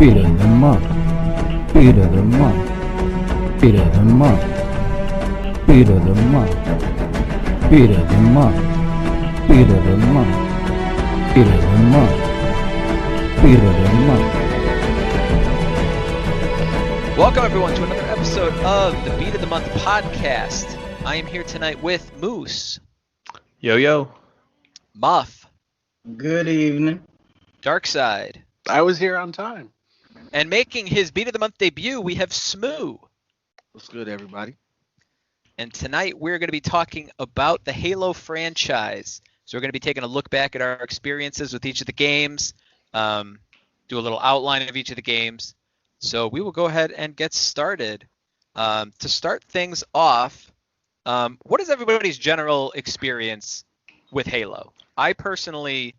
Beat of the month. Beat of the month. Beat of the month. Beat of the month. Beat of the month. Beat of the month. Beat of the month. Beat of the month. Welcome everyone to another episode of the Beat of the Month podcast. I am here tonight with Moose. Yo. Muff. Good evening. Darkside. I was here on time. And making his Beat of the Month debut, we have Smoo. What's good, everybody? And tonight we're going to be talking about the Halo franchise. So we're going to be taking a look back at our experiences with each of the games, do a little outline of each of the games. So we will go ahead and get started. To start things off, what is everybody's general experience with Halo? I personally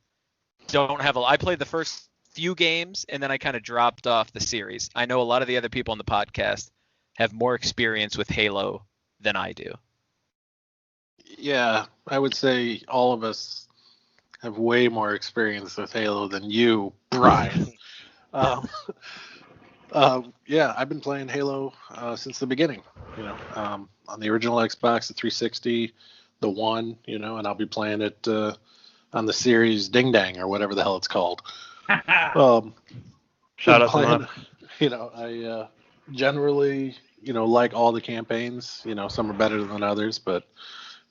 don't have I played the first few games and then I kind of dropped off the series. I know a lot of the other people on the podcast have more experience with Halo than I do. Yeah, I would say all of us have way more experience with Halo than you, Brian. Yeah, I've been playing Halo since the beginning. On the original Xbox, the 360, the One, and I'll be playing it on the series Ding Dang or whatever the hell it's called. Shout out to Mark. I generally, like all the campaigns. Some are better than others, but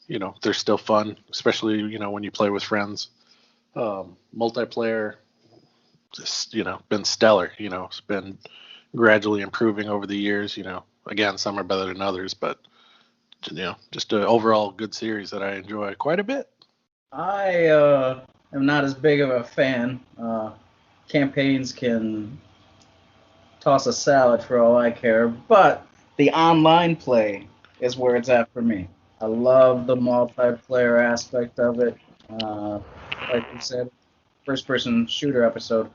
they're still fun, especially when you play with friends. Multiplayer, just been stellar. It's been gradually improving over the years. Again, some are better than others, but just an overall good series that I enjoy quite a bit. I am not as big of a fan. Campaigns can toss a salad for all I care, but the online play is where it's at for me. I love the multiplayer aspect of it. Like you said, first-person shooter episode.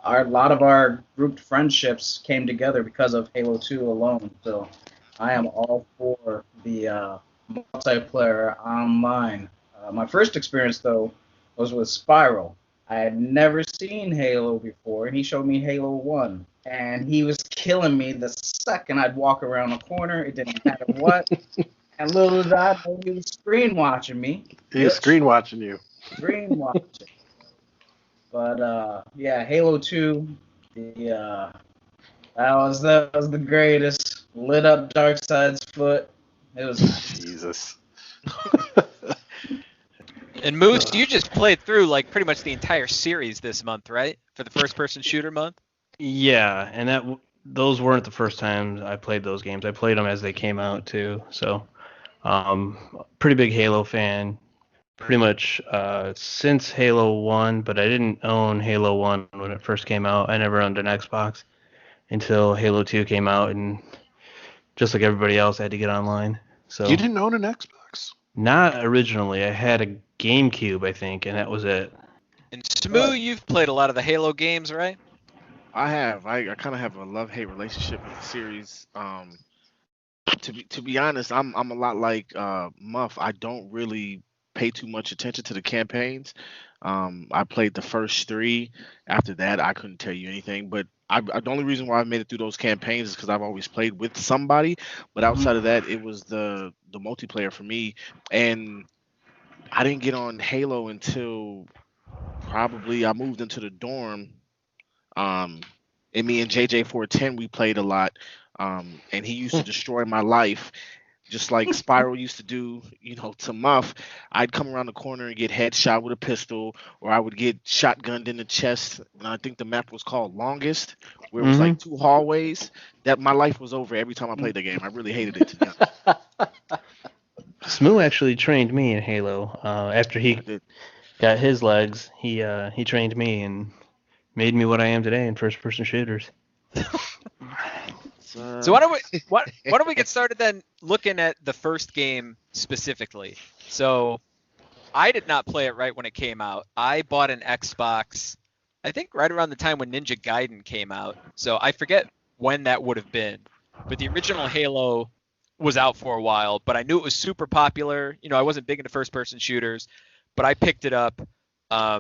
A lot of our grouped friendships came together because of Halo 2 alone, so I am all for the multiplayer online. My first experience, though, was with Spiral. I had never seen Halo before, and he showed me Halo 1. And he was killing me the second I'd walk around a corner. It didn't matter what. And little did I know he was screen watching me. He was screen watching you. Screen watching. But, yeah, Halo 2, that was the greatest. Lit up Darkside's foot. It was Jesus. And Moose, you just played through like pretty much the entire series this month, right? For the first-person shooter month? Yeah, and those weren't the first times I played those games. I played them as they came out too. So, pretty big Halo fan. Pretty much since Halo 1, but I didn't own Halo 1 when it first came out. I never owned an Xbox until Halo 2 came out, and just like everybody else, I had to get online. So You didn't own an Xbox? Not originally. I had a GameCube, I think, and that was it. And Smoo, you've played a lot of the Halo games, right? I have. I kind of have a love-hate relationship with the series. To be honest, I'm a lot like Muff. I don't really pay too much attention to the campaigns. I played the first 3. After that, I couldn't tell you anything. But the only reason why I made it through those campaigns is because I've always played with somebody. But outside of that, it was the multiplayer for me. And I didn't get on Halo until probably I moved into the dorm. And me and JJ410, we played a lot. And he used to destroy my life. Just like Spiral used to do, to Muff. I'd come around the corner and get headshot with a pistol, or I would get shotgunned in the chest. And I think the map was called Longest, where it was like 2 hallways. That my life was over every time I played the game. I really hated it, to be honest. Smoo actually trained me in Halo. After he got his legs, he trained me and made me what I am today in first-person shooters. So why don't we get started then looking at the first game specifically? So I did not play it right when it came out. I bought an Xbox, I think right around the time when Ninja Gaiden came out. So I forget when that would have been. But the original Halo was out for a while, but I knew it was super popular. I wasn't big into first-person shooters, but I picked it up. I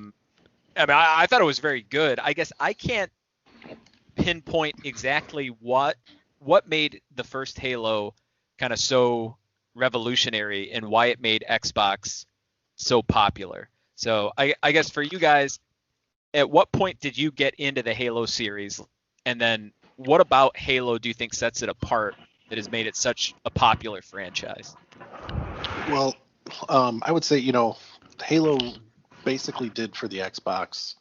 thought it was very good. I guess I can't pinpoint exactly what made the first Halo kind of so revolutionary and why it made Xbox so popular. So I guess for you guys, at what point did you get into the Halo series? And then what about Halo do you think sets it apart that has made it such a popular franchise? Well, I would say, Halo basically did for the Xbox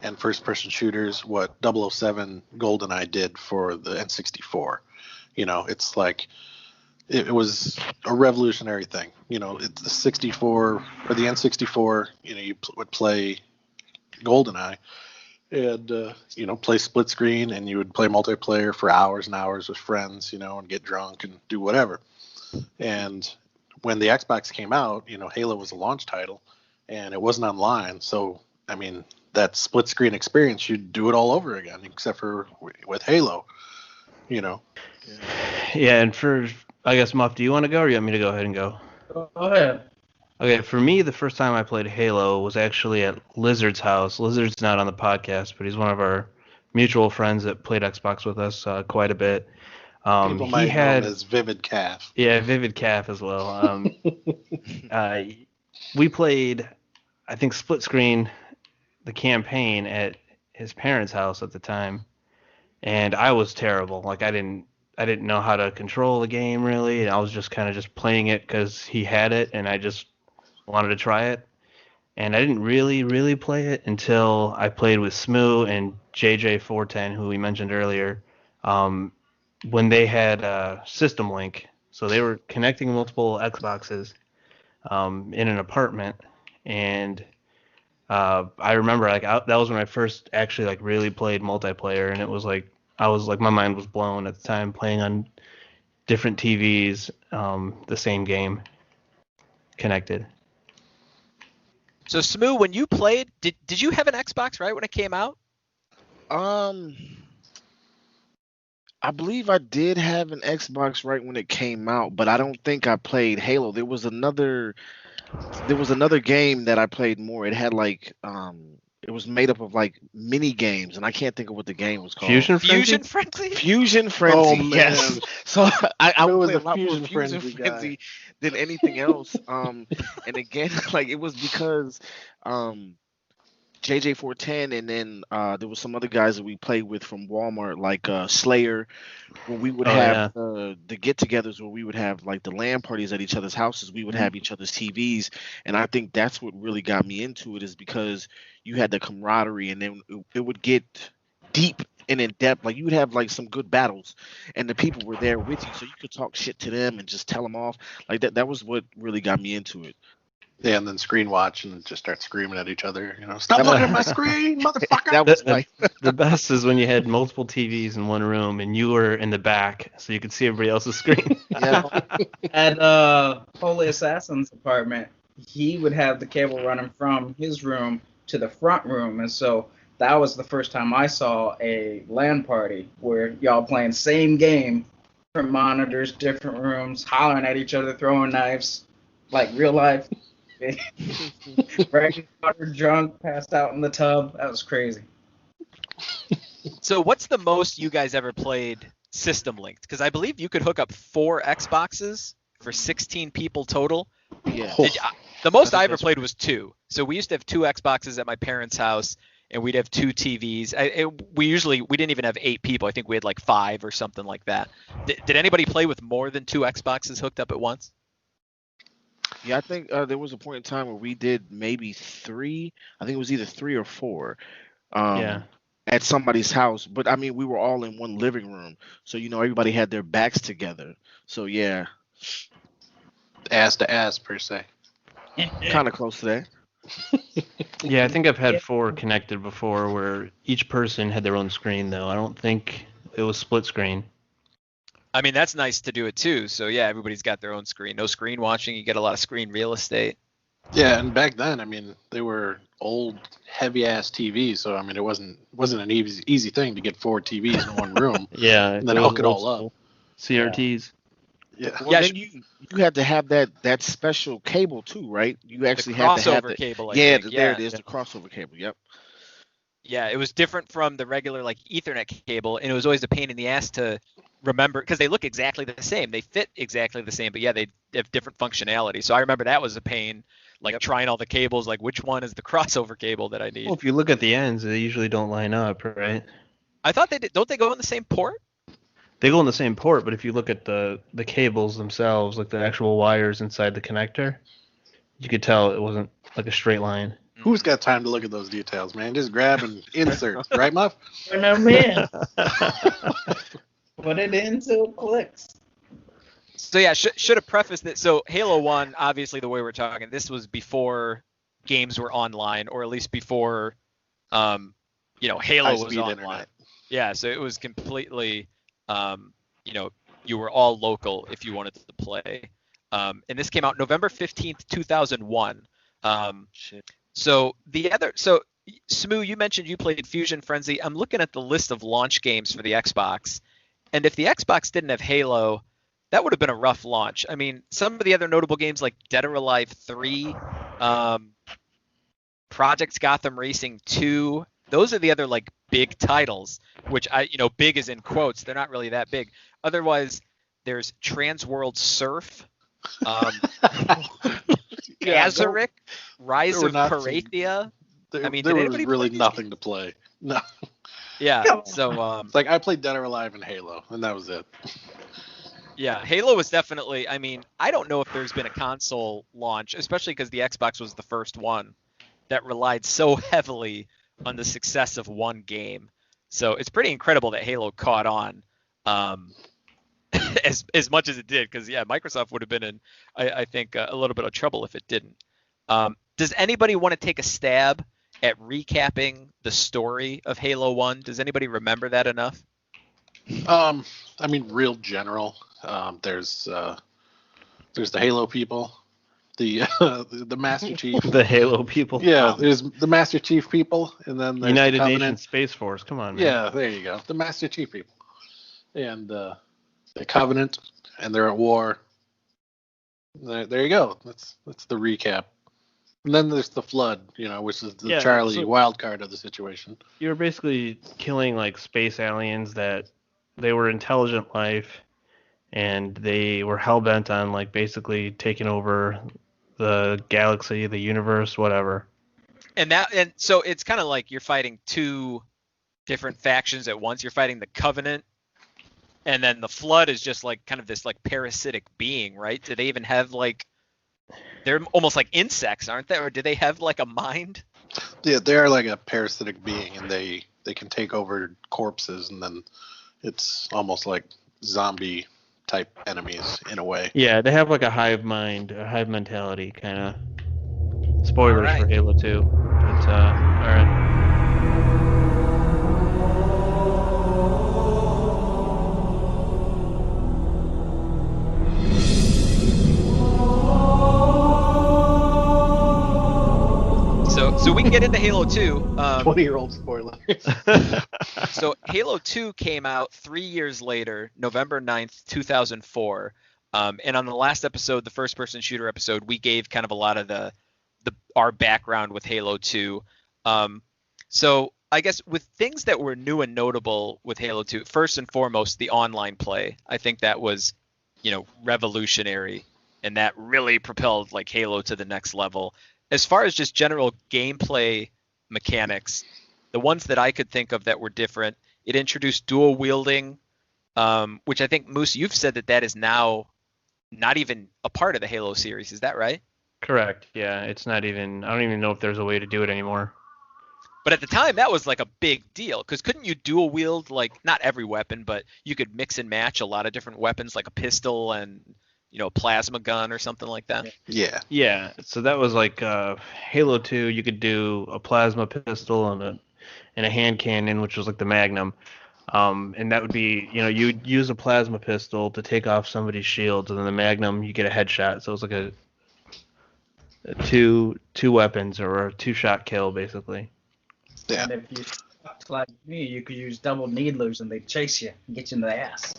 and first-person shooters what 007 GoldenEye did for the N64. It's like it was a revolutionary thing. It's the 64 or the N64. You would play GoldenEye and play split screen, and you would play multiplayer for hours and hours with friends, and get drunk and do whatever. And when the Xbox came out, Halo was a launch title, and it wasn't online. So, I mean, that split screen experience, you'd do it all over again, except for with Halo, Yeah, and for, I guess, Muff, do you want to go, or you want me to go ahead and go? Go ahead. Okay, for me, the first time I played Halo was actually at Lizard's house. Lizard's not on the podcast, but he's one of our mutual friends that played Xbox with us quite a bit. People might know him as Vivid Calf. Yeah, Vivid Calf as well. We played, I think, split screen, the campaign at his parents' house at the time, and I was terrible. Like I didn't know how to control the game really, and I was just kind of just playing it because he had it, and I just wanted to try it. And I didn't really play it until I played with Smoo and JJ410, who we mentioned earlier, when they had System Link. So they were connecting multiple Xboxes in an apartment, and I remember that was when I first actually really played multiplayer, and it was my mind was blown at the time playing on different TVs, the same game connected. So Smoo, when you played, did you have an Xbox right when it came out? I believe I did have an Xbox right when it came out, but I don't think I played Halo. There was another game that I played more. It had it was made up of mini games, and I can't think of what the game was called. Fusion Frenzy? Fusion Frenzy. Oh, man. Yes. So I It would was play a a lot more Fusion Fusion Frenzy Frenzy than anything else. And again, it was because JJ410, and then there was some other guys that we played with from Walmart, like Slayer, when we would have the get-togethers where we would have the LAN parties at each other's houses. We would have each other's TVs, and I think that's what really got me into it, is because you had the camaraderie, and then it would get deep and in depth. You would have some good battles, and the people were there with you, so you could talk shit to them and just tell them off. That was what really got me into it. Yeah, and then screen watch and just start screaming at each other. Stop looking at my screen, motherfucker. That was the best is when you had multiple TVs in one room and you were in the back, so you could see everybody else's screen. Yeah. At Holy Assassin's apartment, he would have the cable running from his room to the front room, and so that was the first time I saw a LAN party where y'all playing same game, different monitors, different rooms, hollering at each other, throwing knives, like real life. Bragging water, drunk, passed out in the tub. That was crazy. So what's the most you guys ever played system linked? Because I believe you could hook up 4 Xboxes for 16 people total. Yeah. The most I ever played was 2. So we used to have 2 Xboxes at my parents' house, and we'd have 2 TVs. We didn't even have 8 people. I think we had 5 or something like that. Did anybody play with more than 2 Xboxes hooked up at once? Yeah, I think there was a point in time where we did maybe 3. I think it was either 3 or 4. At somebody's house. But I mean, we were all in one living room, so everybody had their backs together. So yeah, Ass to ass per se. kind of close to that. Yeah, I think I've had 4 connected before where each person had their own screen, though. I don't think it was split screen. I mean, that's nice to do it too. So yeah, everybody's got their own screen. No screen watching. You get a lot of screen real estate. Yeah, and back then, I mean, they were old, heavy-ass TVs, so I mean, it wasn't an easy thing to get 4 TVs in one room. Yeah, and then hook it all up. CRTs. Yeah. Well, then you had to have that special cable too, right? You actually The had to have crossover the cable. there it is, the crossover cable. Yep. Yeah, it was different from the regular like Ethernet cable, and it was always a pain in the ass to remember because they look exactly the same. They fit exactly the same, but yeah, they have different functionality. So I remember that was a pain, like trying all the cables, like which one is the crossover cable that I need. Well, if you look at the ends, they usually don't line up, right? I thought they did. Don't they go in the same port? They go in the same port, but if you look at the cables themselves, like the actual wires inside the connector, you could tell it wasn't like a straight line. Who's got time to look at those details, man? Just grab and insert, right, Muff? No man. Put it in so it clicks. So yeah, should have prefaced it. So Halo 1, obviously the way we're talking, this was before games were online, or at least before, Halo was High-speed online. internet. Yeah, so it was completely, you were all local if you wanted to play. And this came out November 15th, 2001. So Smoo, you mentioned you played Fusion Frenzy. I'm looking at the list of launch games for the Xbox, and if the Xbox didn't have Halo, that would have been a rough launch. I mean, some of the other notable games like Dead or Alive 3, Project Gotham Racing 2, those are the other like big titles, which big is in quotes. They're not really that big. Otherwise, there's Transworld Surf, Azaric, Rise of Parathia. There was anybody really play nothing to play. No. Yeah, so It's like I played Dead or Alive and Halo, and that was it. yeah, Halo was definitely. I mean, I don't know if there's been a console launch, especially because the Xbox was the first one that relied so heavily on the success of one game. So it's pretty incredible that Halo caught on as much as it did, because yeah, Microsoft would have been in, I think, a little bit of trouble if it didn't. Does anybody want to take a stab at recapping the story of Halo 1? Does anybody remember that enough? I mean, real general. There's the Halo people, the Master Chief. The Halo people. Yeah, there's the Master Chief people, and then there's United the Covenant. Nations Space Force. Come on, man. Yeah, there you go. The Master Chief people, and the Covenant, and they're at war. There you go. That's the recap. And then there's the Flood, which is the Charlie wild card of the situation. You were basically killing like space aliens that they were intelligent life, and they were hell bent on like basically taking over the galaxy, the universe, whatever. And so it's kind of like you're fighting two different factions at once. You're fighting the Covenant, and then the Flood is just like kind of this like parasitic being, right? Do they even have like? They're almost like insects, aren't they? Or do they have like a mind? Yeah, they're like a parasitic being, and they can take over corpses, and then it's almost like zombie type enemies in a way. Yeah, they have like a hive mind, a hive mentality kind of. Spoilers All right. for Halo 2. But all right. So we can get into Halo 2. 20-year-old spoilers. So Halo 2 came out 3 years later, November 9th, 2004. And on the last episode, the first-person shooter episode, we gave kind of a lot of our background with Halo 2. So I guess with things that were new and notable with Halo 2, first and foremost, the online play. I think that was, revolutionary, and that really propelled like Halo to the next level. As far as just general gameplay mechanics, the ones that I could think of that were different, it introduced dual wielding, which I think, Moose, you've said that is now not even a part of the Halo series. Is that right? Correct. Yeah, it's not even. I don't even know if there's a way to do it anymore. But at the time, that was like a big deal, because couldn't you dual wield, like, not every weapon, but you could mix and match a lot of different weapons, like a pistol and a plasma gun or something like that? Yeah. Yeah, so that was like Halo 2. You could do a plasma pistol and a hand cannon, which was like the Magnum. And that would be, you'd use a plasma pistol to take off somebody's shields, and then the Magnum, you get a headshot. So it's like a two weapons, or a 2-shot kill, basically. Yeah. And if you sucked like me, you could use double needlers and they'd chase you and get you in the ass.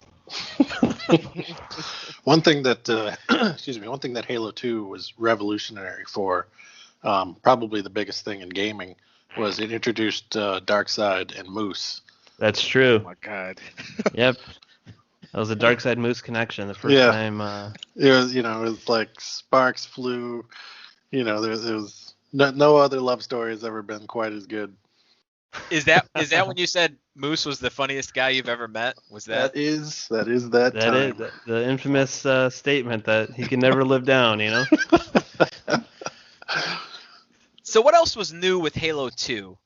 One thing that Halo 2 was revolutionary for, probably the biggest thing in gaming, was it introduced Darkseid and Moose. That's Oh true. my God. Yep. That was a Dark Side Moose connection. The first Yeah. time. It was, it was like sparks flew. There was no other love story has ever been quite as good. Is that when you said Moose was the funniest guy you've ever met? Was that? That is that That time. is the infamous statement that he can never live down. So what else was new with Halo 2?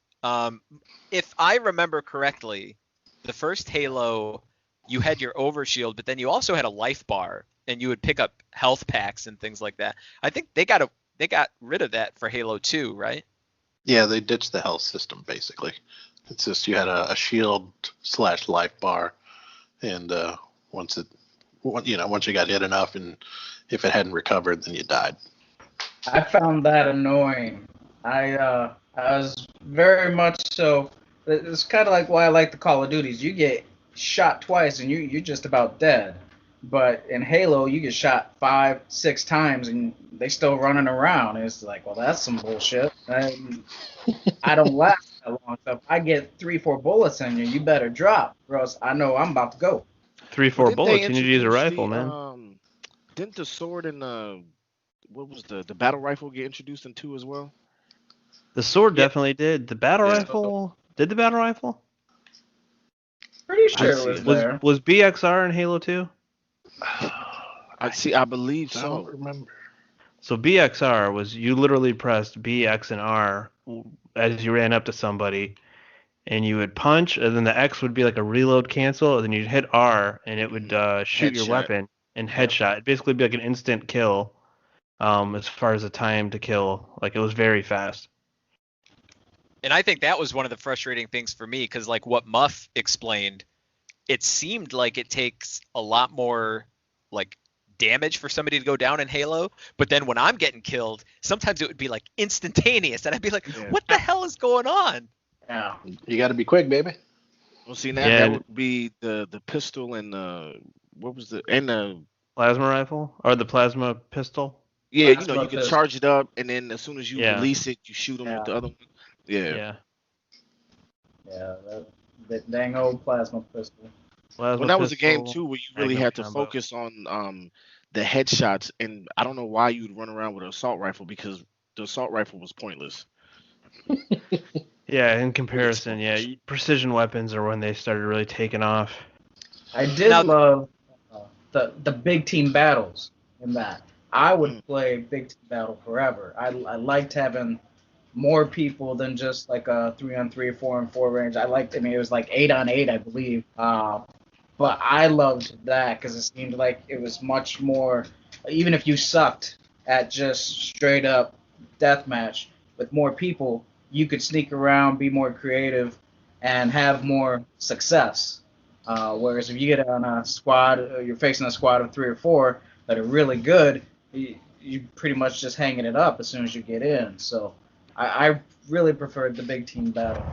If I remember correctly, the first Halo, you had your overshield, but then you also had a life bar, and you would pick up health packs and things like that. I think they got rid of that for Halo 2, right? Yeah, they ditched the health system basically. It's just you had a shield / life bar, and once you got hit enough, and if it hadn't recovered, then you died. I found that annoying. I was very much so. It's kind of like why I like the Call of Duties. You get shot twice and you're just about dead. But in Halo, you get shot 5, 6 times and they still running around. And it's like, well, that's some bullshit. I don't last that long. So if I get 3, 4 bullets in you, you better drop, or else I know I'm about to go. 3, 4 Didn't they bullets. You need to use a introduce rifle, the, man. Didn't the sword and what was the battle rifle get introduced in 2 as well? The sword definitely did. The battle Yeah. rifle. Did the battle rifle? Pretty sure I it was see. there. Was BXR in Halo 2? I believe I so. don't remember. So BXR was you literally pressed B, X, and R as you ran up to somebody, and you would punch, and then the X would be like a reload cancel, and then you'd hit R, and it would shoot your Headshot. weapon and headshot. It'd basically be like an instant kill, as far as the time to kill. Like it was very fast. And I think that was one of the frustrating things for me, because like what Muff explained, it seemed like it takes a lot more like damage for somebody to go down in Halo, but then when I'm getting killed, sometimes it would be like instantaneous, and I'd be like, Yeah. what the hell is going on? Yeah. You got to be quick, baby. Well, see, that Yeah. that would be the pistol and what was the Plasma rifle or the plasma pistol? yeah, That's you what can the- charge it up, and then as soon as you Yeah. release it, you shoot them with the other one. Yeah. Yeah, that dang old plasma pistol. Plasma Well, that was a game pistol, too where you really magnum had to combo. focus on the headshots, and I don't know why you'd run around with an assault rifle, because the assault rifle was pointless. Yeah, in comparison, yeah, precision weapons are when they started really taking off. I did Now- love the big team battles in that. I would play big team battle forever. I liked having more people than just like a 3-on-3, 4-on-4 range. I mean, it was like 8-on-8, I believe. But I loved that because it seemed like it was much more, even if you sucked at just straight up deathmatch, with more people, you could sneak around, be more creative, and have more success. Whereas if you get on a squad, you're facing a squad of 3 or 4 that are really good, you pretty much just hanging it up as soon as you get in. So I really preferred the big team battle.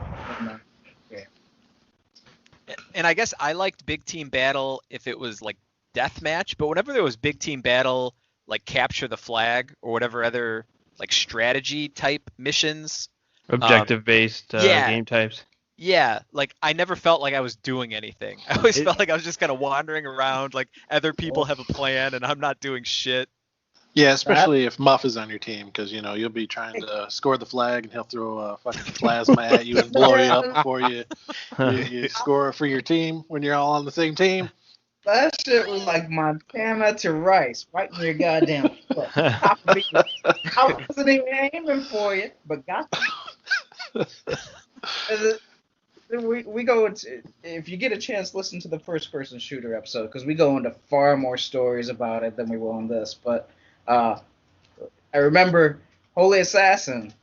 And I guess I liked big team battle if it was like deathmatch, but whenever there was big team battle, like capture the flag or whatever other like strategy type missions, Objective based yeah. game types. yeah, like I never felt like I was doing anything. I always felt like I was just kind of wandering around, like other people have a plan and I'm not doing shit. Yeah, especially if Muff is on your team, because you'll be trying to score the flag, and he'll throw a fucking plasma at you and blow you up before you score for your team when you're all on the same team. That shit was like Montana to Rice, right in your goddamn foot. I wasn't even aiming for you, but got you. We go into, if you get a chance, listen to the first person shooter episode, because we go into far more stories about it than we will in this. But I remember Holy Assassin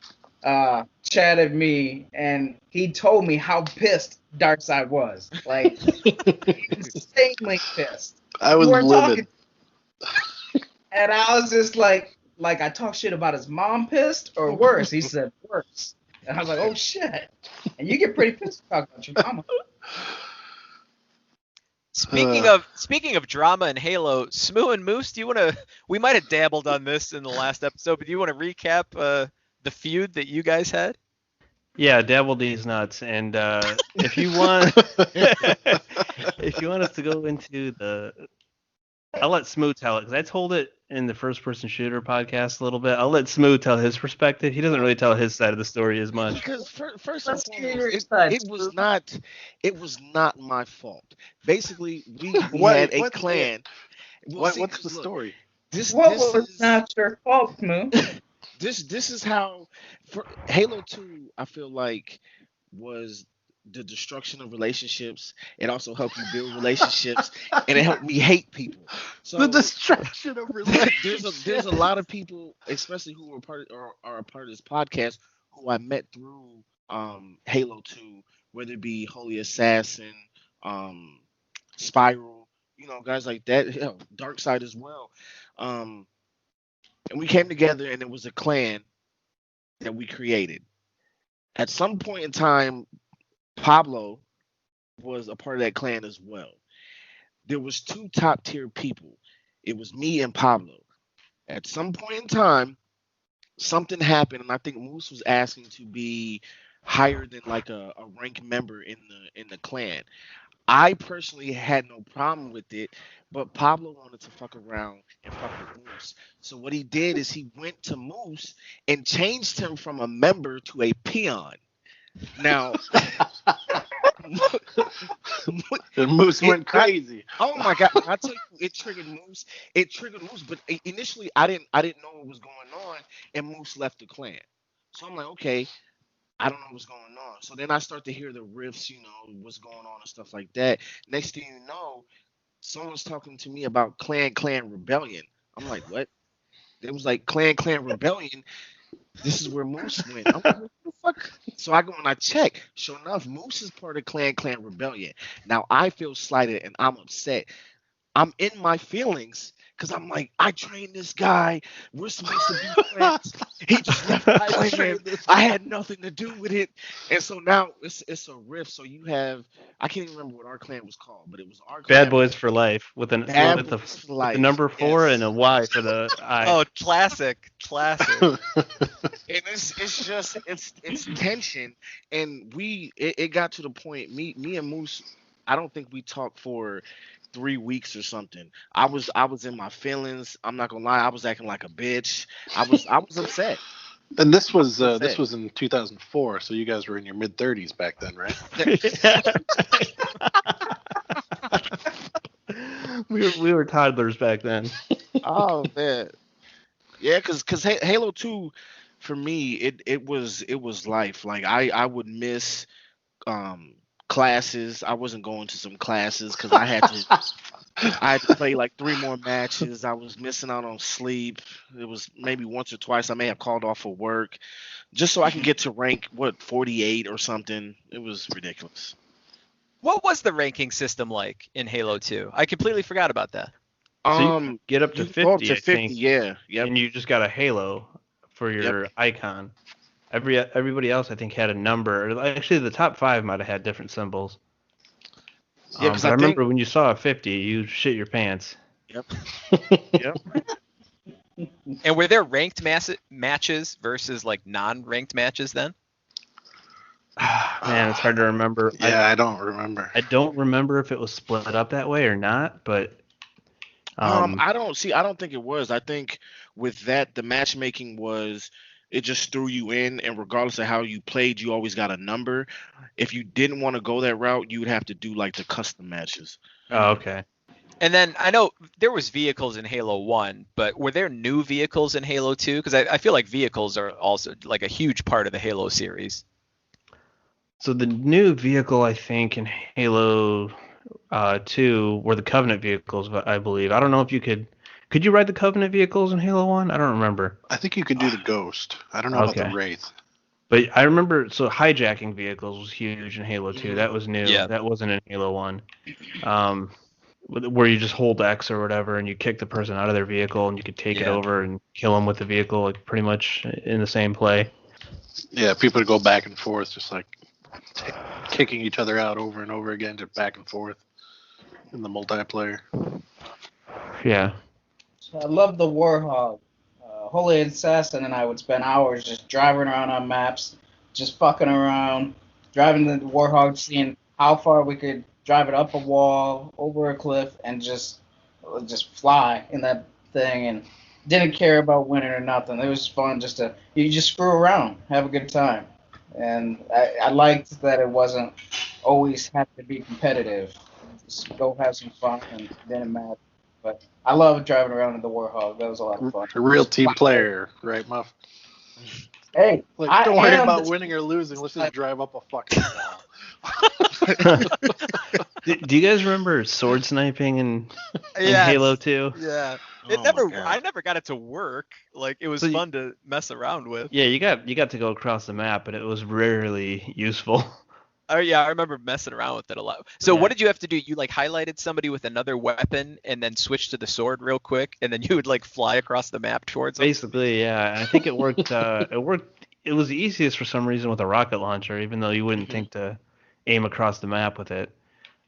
chatted me, and he told me how pissed Darkseid was. Like, insanely pissed. I was We weren't livid. talking- And I was just like I talk shit about his mom pissed, or worse. He said worse. And I was like, oh shit. And you get pretty pissed talking about your mama. Speaking of drama and Halo, Smoo and Moose, do you want to? We might have dabbled on this in the last episode, but do you want to recap the feud that you guys had? Yeah, dabble these nuts, and if you want, if you want us to go into I'll let Smooth tell it because I told it in the first-person shooter podcast a little bit. I'll let Smooth tell his perspective. He doesn't really tell his side of the story as much. Because first and Let's hear foremost, your side, it was Scoop. not my fault. Basically, we What- had a what- clan. Well, see, What's the 'cause look, story? This What this was is not your fault, Moo? this is how for Halo 2 I feel like was the destruction of relationships. It also helped you build relationships, and it helped me hate people. So The destruction of there's a lot of people, especially who were part of, or are a part of this podcast, who I met through Halo 2, whether it be Holy Assassin, um, Spiral, guys like that, Dark Side as well. Um, and we came together, and it was a clan that we created. At some point in time, Pablo was a part of that clan as well. There was two top tier people. It was me and Pablo. At some point in time, something happened, and I think Moose was asking to be higher than like a rank member in the clan. I personally had no problem with it, but Pablo wanted to fuck around and fuck with Moose. So what he did is he went to Moose and changed him from a member to a peon. Now, The Moose went crazy. oh my god! I tell you, it triggered Moose. It triggered Moose, but initially I didn't know what was going on, and Moose left the clan. So I'm like, okay, I don't know what's going on. So then I start to hear the riffs, what's going on and stuff like that. Next thing you know, someone's talking to me about Clan Rebellion. I'm like, what? It was like Clan Rebellion. This is where Moose went. I'm like, what the fuck? So I go and I check. Sure enough, Moose is part of Clan Rebellion. Now I feel slighted and I'm upset. I'm in my feelings because I'm like, I trained this guy. We're supposed to be friends. He just left my clan. I had nothing to do with it. And so now it's a rift. So you have, I can't even remember what our clan was called, but it was our clan. Bad Boys for Life with Bad the Boys for Life, 4 yes. and a Y for the I. Oh, classic. And it's just it's tension, and it got to the point. Me and Moose, I don't think we talked for 3 weeks or something. I was in my feelings. I'm not gonna lie. I was acting like a bitch. I was upset. And this was in 2004, so you guys were in your mid 30s back then, right? we were toddlers back then. Oh man, yeah, because Halo 2 for me it was life. Like I would miss classes. I wasn't going to some classes because I had to play like 3 more matches. I was missing out on sleep. It was maybe once or twice I may have called off for work just so I can get to rank 48 or something. It was ridiculous. What was the ranking system like in Halo 2? I completely forgot about that. So you can get up to you 50, can go up to I 50, think, yeah. Yep. and you just got a halo for your icon. Everybody else, I think, had a number. Actually, the top 5 might have had different symbols. Yeah, because I I remember think, when you saw a 50, you shit your pants. yep. And were there ranked matches versus like non-ranked matches then? Man, it's hard to remember. Yeah, I don't remember. I don't remember if it was split up that way or not, but I don't think it was. I think with that, the matchmaking was it just threw you in, and regardless of how you played, you always got a number. If you didn't want to go that route, you would have to do like the custom matches. oh, okay. And then I know there was vehicles in Halo 1, but were there new vehicles in Halo 2? Because I feel like vehicles are also like a huge part of the Halo series. So the new vehicle, I think, in Halo 2 were the Covenant vehicles, I believe. I don't know if you could you ride the Covenant vehicles in Halo 1? I don't remember. I think you could do the Ghost. I don't know about the Wraith. But I remember, so hijacking vehicles was huge in Halo 2. That was new. Yeah. That wasn't in Halo 1. Where you just hold X or whatever and you kick the person out of their vehicle and you could take it over and kill them with the vehicle, like pretty much in the same play. Yeah, people would go back and forth, just like kicking each other out over and over again, just back and forth in the multiplayer. Yeah. I love the Warhog. Holy Assassin and I would spend hours just driving around on maps, just fucking around, driving the Warhog, seeing how far we could drive it up a wall, over a cliff, and just fly in that thing, and didn't care about winning or nothing. It was fun you just screw around, have a good time. And I liked that it wasn't always have to be competitive. Just go have some fun and it didn't matter. But I love driving around in the Warhog. That was a lot of fun. A real team player, right, Muff? Hey, Like, don't worry about winning or losing. Let's just drive up a fucking wall. Do you guys remember sword sniping in Yes. Halo 2? Yeah. Oh my God. I never got it to work. Like, it was fun to mess around with. Yeah, you got to go across the map, but it was rarely useful. Oh yeah, I remember messing around with it a lot. So Yeah. what did you have to do? You like highlighted somebody with another weapon and then switched to the sword real quick, and then you would like fly across the map towards them? Basically, yeah. I think it worked. It worked. It was the easiest for some reason with a rocket launcher, even though you wouldn't think to aim across the map with it.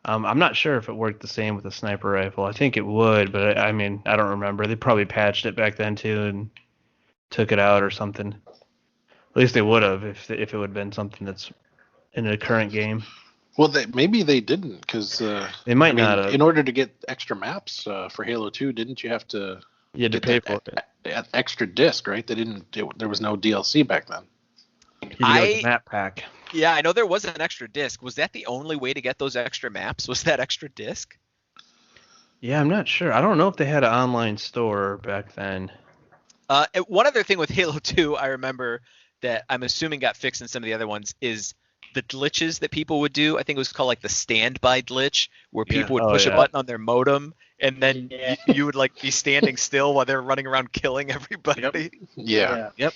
I'm not sure if it worked the same with a sniper rifle. I think it would, but I mean, I don't remember. They probably patched it back then too and took it out or something. At least they would have if it would have been something that's in a current game. Well, maybe they didn't, because They might not have. in order to get extra maps for Halo 2, didn't you have to You had to pay for it. extra disc, right? There was no DLC back then. You had to go with the map pack. Yeah, I know there was an extra disc. Was that the only way to get those extra maps? Was that extra disc? Yeah, I'm not sure. I don't know if they had an online store back then. One other thing with Halo 2, I remember that I'm assuming got fixed in some of the other ones is the glitches that people would do. I think it was called like the standby glitch, where people would push a button on their modem, and then you would like be standing still while they're running around killing everybody. Yeah. Yep.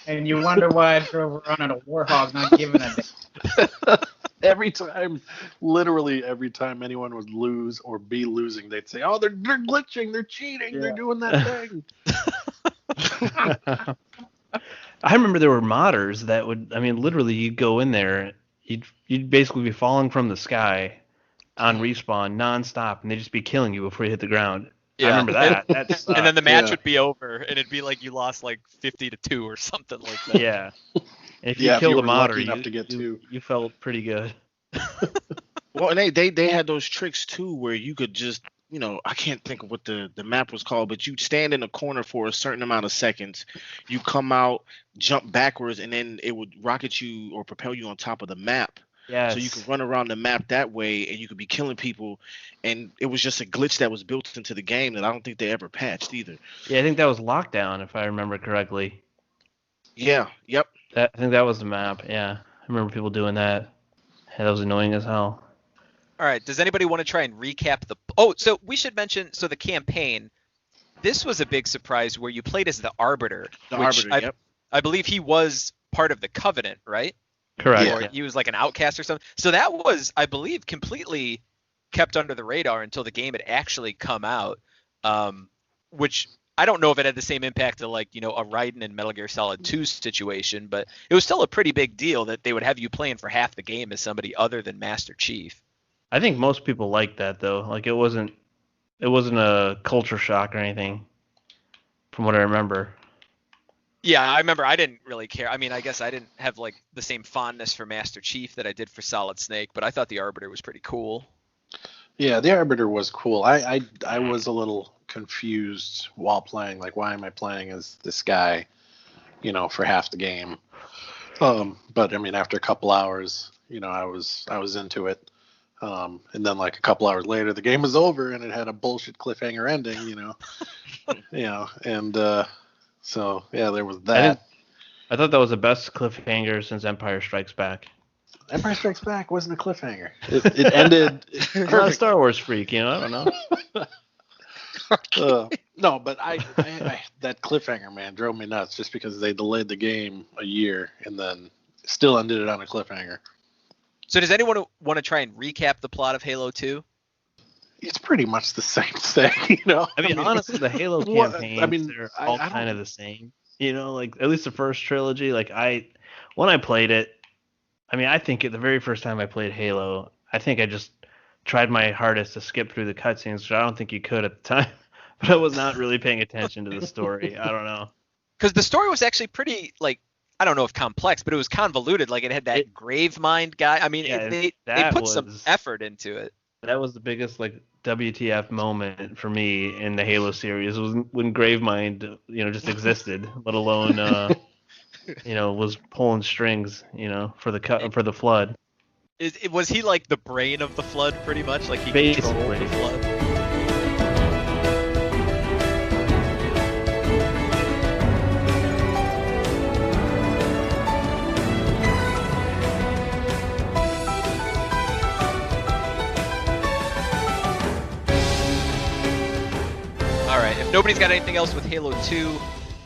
And you wonder why I drove around on a Warhog not giving a damn. Literally every time anyone would lose or be losing, they'd say, "Oh, they're glitching, they're cheating, they're doing that thing." I remember there were modders that would, I mean, literally you'd go in there, you'd basically be falling from the sky on respawn nonstop, and they'd just be killing you before you hit the ground. Yeah. I remember that. That sucked. And then the match would be over, and it'd be like you lost like 50-2 or something like that. Yeah. And if Yeah, you if killed you a were modder, lucky enough to get two. you felt pretty good. Well, and they had those tricks too, where you could just, I can't think of what the map was called, but you'd stand in a corner for a certain amount of seconds. You come out, jump backwards, and then it would rocket you or propel you on top of the map. Yeah. So you could run around the map that way, and you could be killing people. And it was just a glitch that was built into the game that I don't think they ever patched either. Yeah, I think that was Lockdown, if I remember correctly. Yeah. Yep. I think that was the map. Yeah, I remember people doing that. Yeah, that was annoying as hell. All right. Does anybody want to try and recap the? Oh, so we should mention. So the campaign. This was a big surprise where you played as the Arbiter. Yep. I believe he was part of the Covenant, right? Correct. Yeah. Or he was like an outcast or something. So that was, I believe, completely kept under the radar until the game had actually come out. Which I don't know if it had the same impact to like, a Raiden and Metal Gear Solid 2 situation, but it was still a pretty big deal that they would have you playing for half the game as somebody other than Master Chief. I think most people liked that though. Like it wasn't a culture shock or anything, from what I remember. Yeah, I remember I didn't really care. I mean, I guess I didn't have like the same fondness for Master Chief that I did for Solid Snake, but I thought the Arbiter was pretty cool. Yeah, the Arbiter was cool. I was a little confused while playing. Like, why am I playing as this guy, for half the game? But I mean, after a couple hours, I was into it. And then like a couple hours later, the game was over and it had a bullshit cliffhanger ending. And so yeah, there was that. I thought that was the best cliffhanger since Empire Strikes Back. Empire Strikes Back wasn't a cliffhanger. It ended. I'm not a Star Wars freak, I don't know. No, but I that cliffhanger, man, drove me nuts just because they delayed the game a year and then still ended it on a cliffhanger. So does anyone want to try and recap the plot of Halo 2? It's pretty much the same thing, I mean, honestly, the Halo campaigns, they're all kind of the same. Like at least the first trilogy. Like when I played it, I mean, I think the very first time I played Halo, I think I just tried my hardest to skip through the cutscenes, which I don't think you could at the time. But I was not really paying attention to the story. I don't know. Because the story was actually pretty, like, I don't know if complex, but it was convoluted. Like it had that grave mind guy. I mean, Yeah, they that put some was- effort into it. That was the biggest like WTF moment for me in the Halo series was when Gravemind, just existed, let alone was pulling strings, for the Flood. Was he like the brain of the Flood, pretty much? Like he controlled Basically. the Flood. All right, if nobody's got anything else with Halo 2,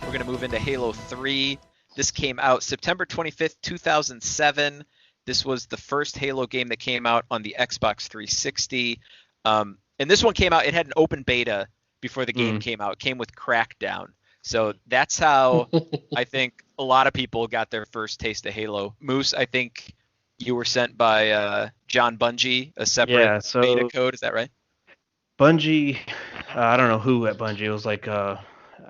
we're going to move into Halo 3. This came out September 25th, 2007. This was the first Halo game that came out on the Xbox 360. And this one came out, it had an open beta before the game came out. It came with Crackdown. So that's how I think a lot of people got their first taste of Halo. Moose, I think you were sent by John Bungie a separate beta code. Is that right? Bungie, I don't know who at Bungie. It was like, I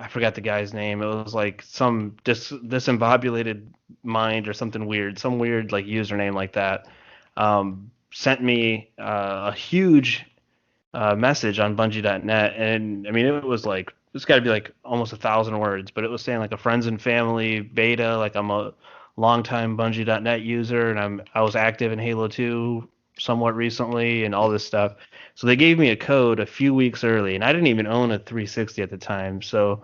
forgot the guy's name. It was like some disembobulated mind or something weird, some weird like username like that. Sent me a huge message on Bungie.net, and I mean it was like it's got to be like almost 1,000 words, but it was saying like a friends and family beta. Like I'm a longtime Bungie.net user, and I was active in Halo 2 somewhat recently, and all this stuff. So they gave me a code a few weeks early, and I didn't even own a 360 at the time. So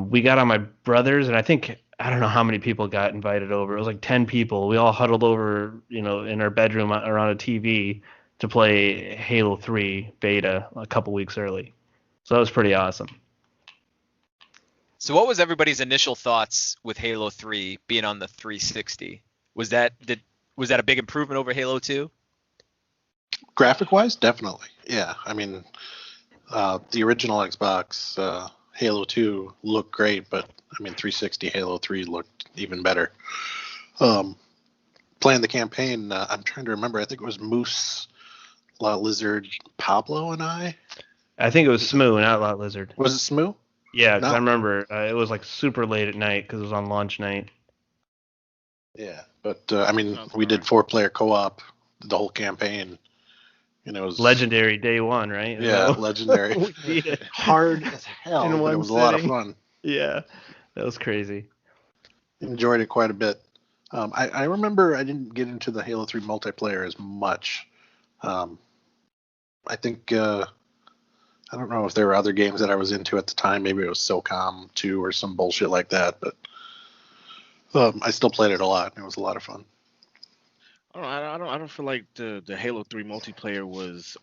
we got on my brother's, and I don't know how many people got invited over. It was like 10 people. We all huddled over, in our bedroom around a TV to play Halo 3 beta a couple weeks early. So that was pretty awesome. So what was everybody's initial thoughts with Halo 3 being on the 360? Was that a big improvement over Halo 2? Graphic wise, definitely. Yeah. I mean, the original Xbox Halo 2 looked great, but I mean 360 Halo 3 looked even better. Playing the campaign, I'm trying to remember. I think it was Moose, Lot Lizard, Pablo, and I. I think it was Smoo, not Lot Lizard. Was it Smoo? Yeah, because No. I remember it was like super late at night because it was on launch night. Yeah, but I mean, we did 4-player co-op the whole campaign. It was Legendary day one, right? Yeah, legendary. We beat it. Hard as hell, In but one it was a lot of sitting. fun. Yeah, that was crazy. Enjoyed it quite a bit. I remember I didn't get into the Halo 3 multiplayer as much. I think I don't know if there were other games that I was into at the time. Maybe it was SOCOM 2 or some bullshit like that. But I still played it a lot. It was a lot of fun. I don't feel like the Halo 3 multiplayer was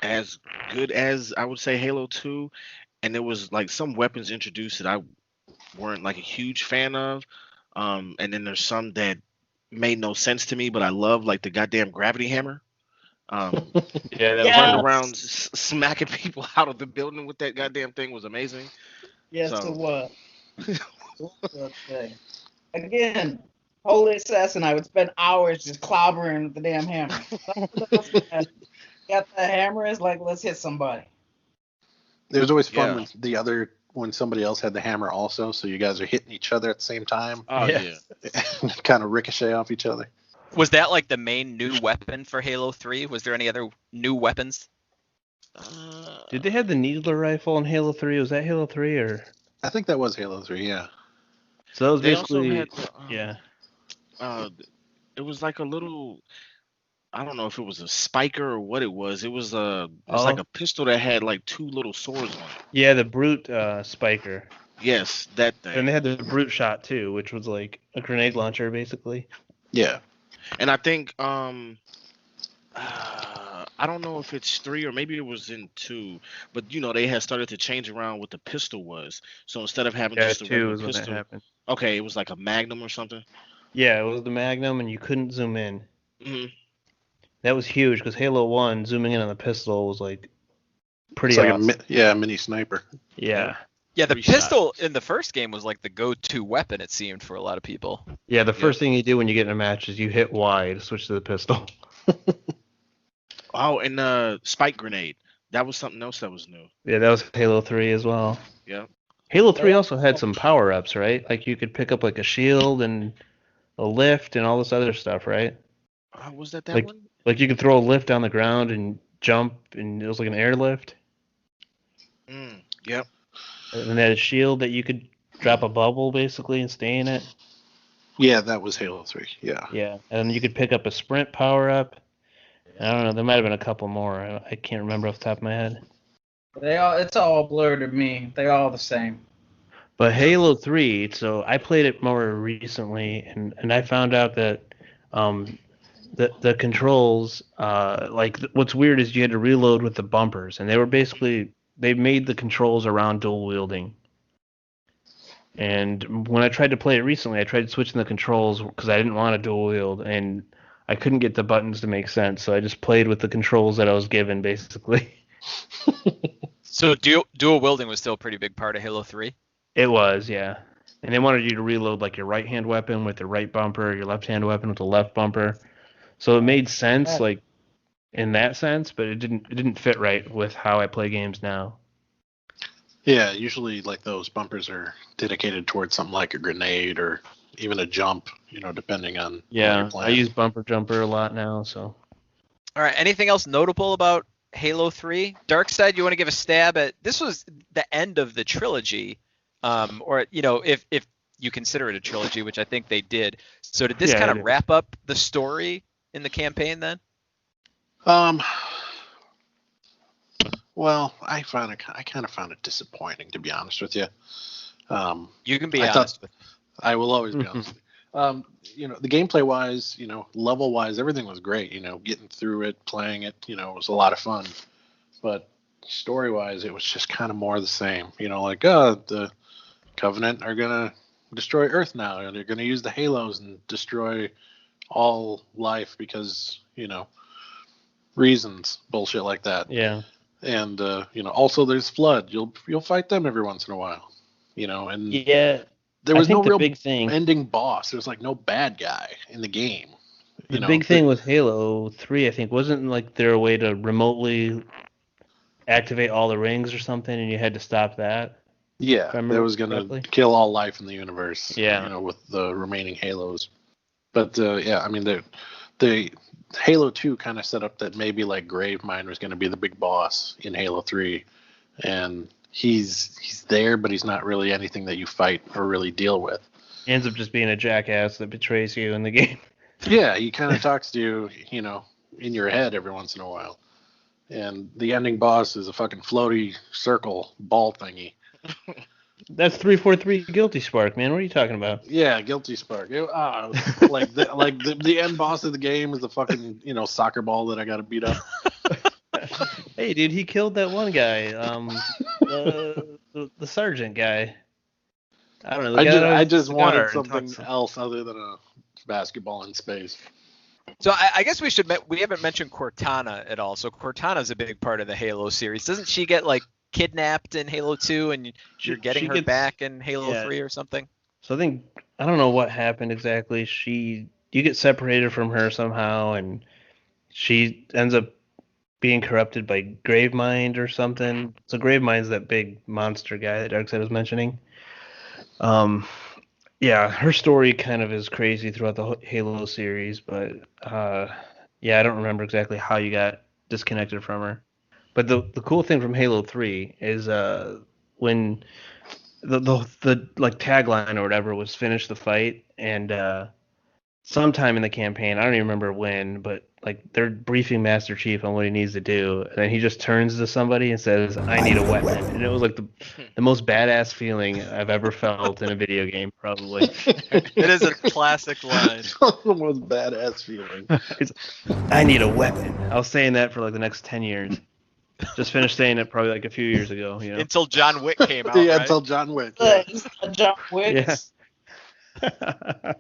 as good as I would say Halo 2, and there was like some weapons introduced that I weren't like a huge fan of, and then there's some that made no sense to me, but I love, like the goddamn gravity hammer. Yeah, that Running was around smacking people out of the building with that goddamn thing was amazing. Yes, So- it was. Okay. Again, Holy Assassin, I would spend hours just clobbering with the damn hammer. Got the hammer, is like, let's hit somebody. It was always fun Yeah. when somebody else had the hammer also, so you guys are hitting each other at the same time, Oh Yeah. yeah. kind of ricochet off each other. Was that like the main new weapon for Halo 3? Was there any other new weapons? Did they have the needler rifle in Halo 3? Was that Halo 3 or? I think that was Halo 3, yeah. So that was They also basically had the, yeah. It was like a little, I don't know if it was a spiker or what it was. It was like a pistol that had like two little swords on it. Yeah, the brute spiker. Yes, that thing. And they had the brute shot too, which was like a grenade launcher basically. Yeah. And I think I don't know if it's 3 or maybe it was in 2, but they had started to change around what the pistol was. So instead of having Yeah, just a 2 regular is when that pistol, happened. okay, it was like a Magnum or something. Yeah, it was the Magnum, and you couldn't zoom in. hmm That was huge because Halo 1 zooming in on the pistol was like pretty It's like awesome. a mini sniper. Yeah. Yeah, the 3 pistol shots. in the first game was like the go-to weapon, it seemed, for a lot of people. Yeah, the first thing you do when you get in a match is you hit Y to switch to the pistol. Oh, and spike grenade. That was something else that was new. Yeah, that was Halo 3 as well. Yeah. Halo 3 also had some power-ups, right? Like you could pick up like a shield and a lift and all this other stuff, right? Was that Like one? like you could throw a lift down the ground and jump, and it was like an airlift. Yep. And then had a shield that you could drop a bubble basically and stay in it. Yeah, that was Halo 3. Yeah. Yeah, and you could pick up a sprint power-up. I don't know. There might have been a couple more. I can't remember off the top of my head. It's all blurred to me. They're all the same. But Halo 3, so I played it more recently, and I found out that the controls, what's weird is you had to reload with the bumpers, and they made the controls around dual wielding. And when I tried to play it recently, I tried switching the controls because I didn't want to dual wield, and I couldn't get the buttons to make sense, so I just played with the controls that I was given, basically. So dual wielding was still a pretty big part of Halo 3? It was, yeah. And they wanted you to reload like your right-hand weapon with the right bumper, your left-hand weapon with the left bumper. So it made sense, like, in that sense, but it didn't fit right with how I play games now. Yeah, usually like those bumpers are dedicated towards something like a grenade or even a jump, depending on what Yeah, you're I playing. use bumper jumper a lot now, so. All right. Anything else notable about Halo 3? Darkside, you want to give a stab at? This was the end of the trilogy, or if you consider it a trilogy, which I think they did. So did this Yeah, kind I of do. wrap up the story in the campaign then? Well, I kind of found it disappointing, to be honest with you. You can be I honest thought- with. I will always be honest. The gameplay wise, level wise, everything was great. Getting through it, playing it, it was a lot of fun. But story wise, it was just kind of more of the same. The Covenant are gonna destroy Earth now, and they're gonna use the Halos and destroy all life because reasons, bullshit like that. Yeah. And also there's Flood. You'll fight them every once in a while. And Yeah. there I was think no the real big thing, ending boss. There's like no bad guy in the game. the big thing with Halo 3, I think, wasn't like there a way to remotely activate all the rings or something, and you had to stop that? Yeah, If I that remember was gonna correctly. kill all life in the universe. Yeah. With the remaining Halos. But yeah, I mean the Halo 2 kind of set up that maybe like Gravemind was going to be the big boss in Halo 3, and he's there, but he's not really anything that you fight or really deal with. He ends up just being a jackass that betrays you in the game. Yeah, he kind of talks to you, in your head every once in a while. And the ending boss is a fucking floaty circle ball thingy. That's 343 Guilty Spark, man. What are you talking about? Yeah, Guilty Spark. Like the end boss of the game is the fucking soccer ball that I got to beat up. Hey, dude, he killed that one guy, the sergeant guy. I don't know. The guy that I always just cigar wanted and something talks- else other than a basketball in space. So I guess we haven't mentioned Cortana at all. So Cortana's a big part of the Halo series. Doesn't she get like kidnapped in Halo 2 and you're getting she her gets- back in Halo yeah. 3 or something? So I don't know what happened exactly. You get separated from her somehow, and she ends up being corrupted by Gravemind or something. So Gravemind's that big monster guy that Darkseid was mentioning. Yeah, her story kind of is crazy throughout the Halo series, but yeah, I don't remember exactly how you got disconnected from her. But the cool thing from Halo 3 is when the like tagline or whatever was finish the fight, and sometime in the campaign, I don't even remember when, but like they're briefing Master Chief on what he needs to do, and then he just turns to somebody and says, "I need a weapon," and it was like the most badass feeling I've ever felt in a video game, probably. It is a classic line. The most badass feeling. It's, I need a weapon. I was saying that for like the next 10 years. Just finished saying it probably like a few years ago, you know. Until John Wick came out, Yeah, right? until John Wick. Yeah. John Wick. Yeah.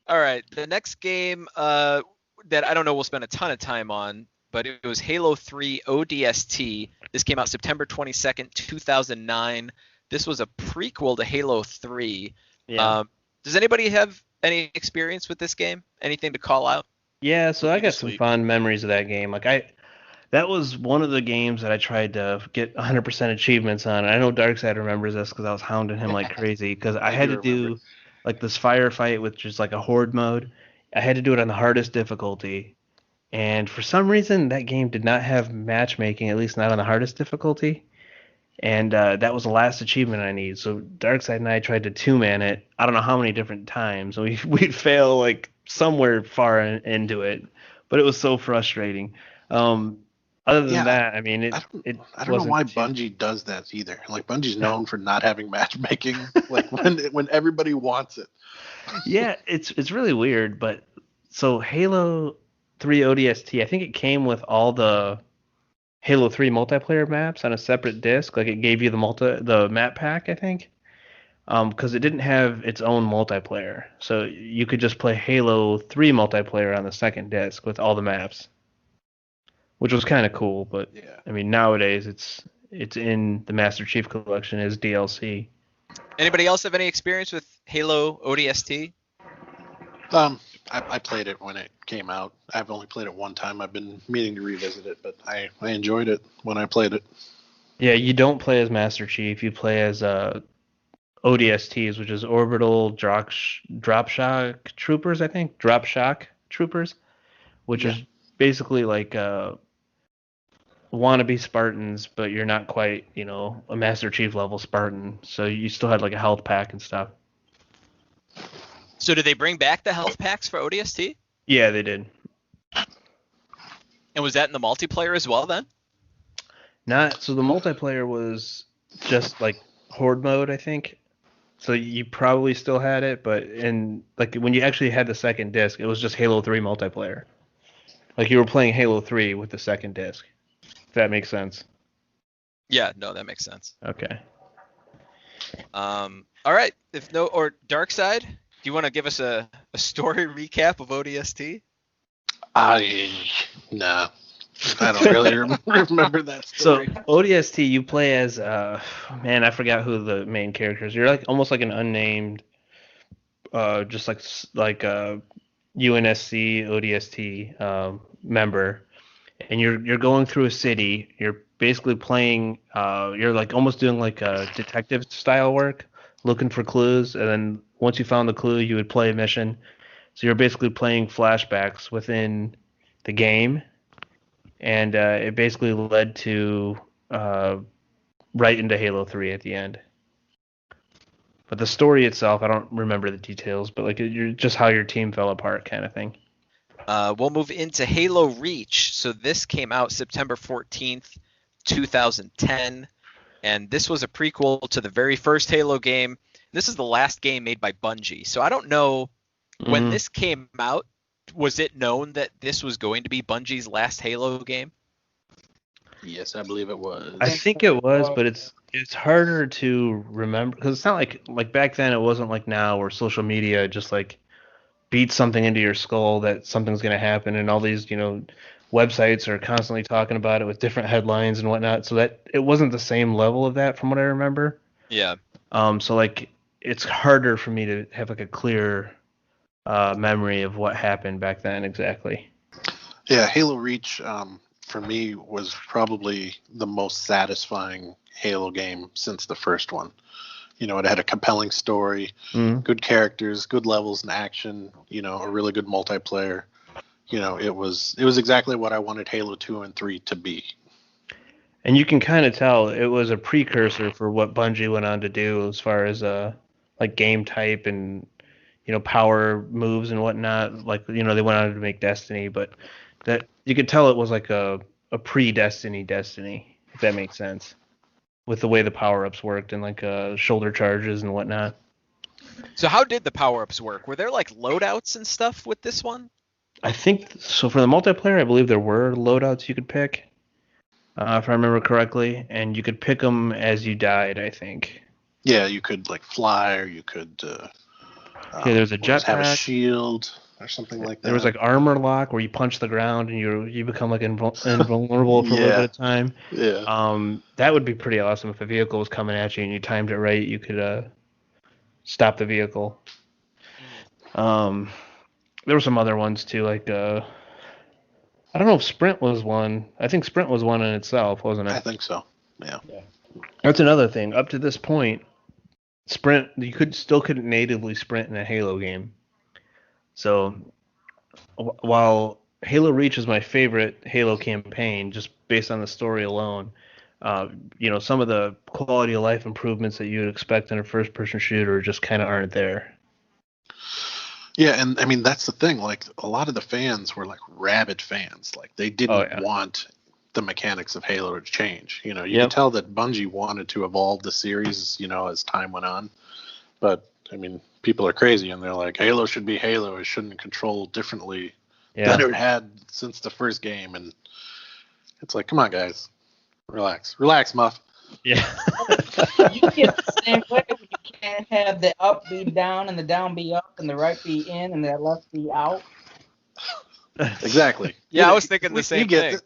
All right, the next game that I don't know we'll spend a ton of time on, but it was Halo 3 ODST. This came out September 22nd, 2009. This was a prequel to Halo 3. Yeah. Does anybody have any experience with this game? Anything to call out? Yeah, so I got some Sweet. fond memories of that game. Like That was one of the games that I tried to get 100% achievements on. And I know Darkseid remembers this because I was hounding him like crazy because I I had do to remember. do like this firefight with just like a horde mode. I had to do it on the hardest difficulty. And for some reason, that game did not have matchmaking, at least not on the hardest difficulty. And that was the last achievement I need. So Darkseid and I tried to two-man it. I don't know how many different times. We'd fail like somewhere far into it, but it was so frustrating. Other than Yeah, that, I mean, I it don't know why wasn't too. Bungie does that either. Like Bungie's known for not having matchmaking, like when everybody wants it. Yeah, it's really weird. But so Halo 3 ODST, I think it came with all the Halo 3 multiplayer maps on a separate disc. Like it gave you the map pack, I think. Because it didn't have its own multiplayer, so you could just play Halo 3 multiplayer on the second disc with all the maps, which was kind of cool. But Yeah. I mean, nowadays it's in the Master Chief Collection as DLC. Anybody else have any experience with Halo ODST? I played it when it came out. I've only played it one time. I've been meaning to revisit it, but I enjoyed it when I played it. Yeah, you don't play as Master Chief. You play as ODSTs, which is Orbital Drop Shock Troopers, I think. Drop Shock Troopers, which Yeah. is basically like wannabe Spartans, but you're not quite, a Master Chief level Spartan. So you still had like a health pack and stuff. So did they bring back the health packs for ODST? Yeah, they did. And was that in the multiplayer as well then? Not so the multiplayer was just like horde mode, I think. So you probably still had it, but in like when you actually had the second disc, it was just Halo 3 multiplayer. Like you were playing Halo 3 with the second disc. If that makes sense. Yeah, no, that makes sense. Okay. All right. Or Darkseid, do you want to give us a story recap of ODST? Nah. I don't really remember that So story. ODST, you play as man, I forgot who the main character is. You're like almost like an unnamed, just like UNSC ODST member, and you're going through a city. You're basically playing. You're like almost doing like a detective style work, looking for clues, and then once you found the clue, you would play a mission. So you're basically playing flashbacks within the game, and it basically led to right into Halo 3 at the end. But the story itself, I don't remember the details, but like you're just how your team fell apart kind of thing. We'll move into Halo Reach. So this came out September 14th, 2010, and this was a prequel to the very first Halo game. This is the last game made by Bungie. So I don't know when this came out, was it known that this was going to be Bungie's last Halo game? Yes, I believe it was. I think it was, but it's harder to remember because it's not like back then it wasn't like now where social media just like beats something into your skull that something's going to happen, and all these websites are constantly talking about it with different headlines and whatnot. So that it wasn't the same level of that from what I remember. Yeah. So like it's harder for me to have like a clear memory of what happened back then exactly. Yeah, Halo Reach for me was probably the most satisfying Halo game since the first one. It had a compelling story, good characters, good levels in action, a really good multiplayer. It was exactly what I wanted Halo 2 and 3 to be. And you can kind of tell it was a precursor for what Bungie went on to do as far as like game type and power moves and whatnot. Like they went on to make Destiny, but that you could tell it was like a pre-Destiny, if that makes sense, with the way the power-ups worked and like shoulder charges and whatnot. So how did the power-ups work? Were there like loadouts and stuff with this one? I think so. For the multiplayer, I believe there were loadouts you could pick, if I remember correctly, and you could pick them as you died, I think. Yeah, you could like fly, or you could there's a have a jetpack. shield or something like that. There was like armor lock where you punch the ground and you become like invulnerable for a little bit of time. Yeah. That would be pretty awesome if a vehicle was coming at you and you timed it right. You could stop the vehicle. There were some other ones too, like I don't know if Sprint was one. I think Sprint was one in itself, wasn't I it? think so. Yeah. That's another thing. Up to this point, Sprint you couldn't natively sprint in a Halo game. So while Halo Reach is my favorite Halo campaign, just based on the story alone, some of the quality of life improvements that you would expect in a first-person shooter just kind of aren't there. Yeah, and I mean that's the thing. Like a lot of the fans were like rabid fans. Like they didn't want the mechanics of Halo to change. You could tell that Bungie wanted to evolve the series, as time went on. But I mean, people are crazy, and they're like, Halo should be Halo. It shouldn't control differently than it had since the first game. And it's like, come on, guys, relax, Muff. Yeah. You get the same way when you can't have the up be down and the down be up and the right be in and the left be out. Exactly. Yeah, I was thinking the same thing.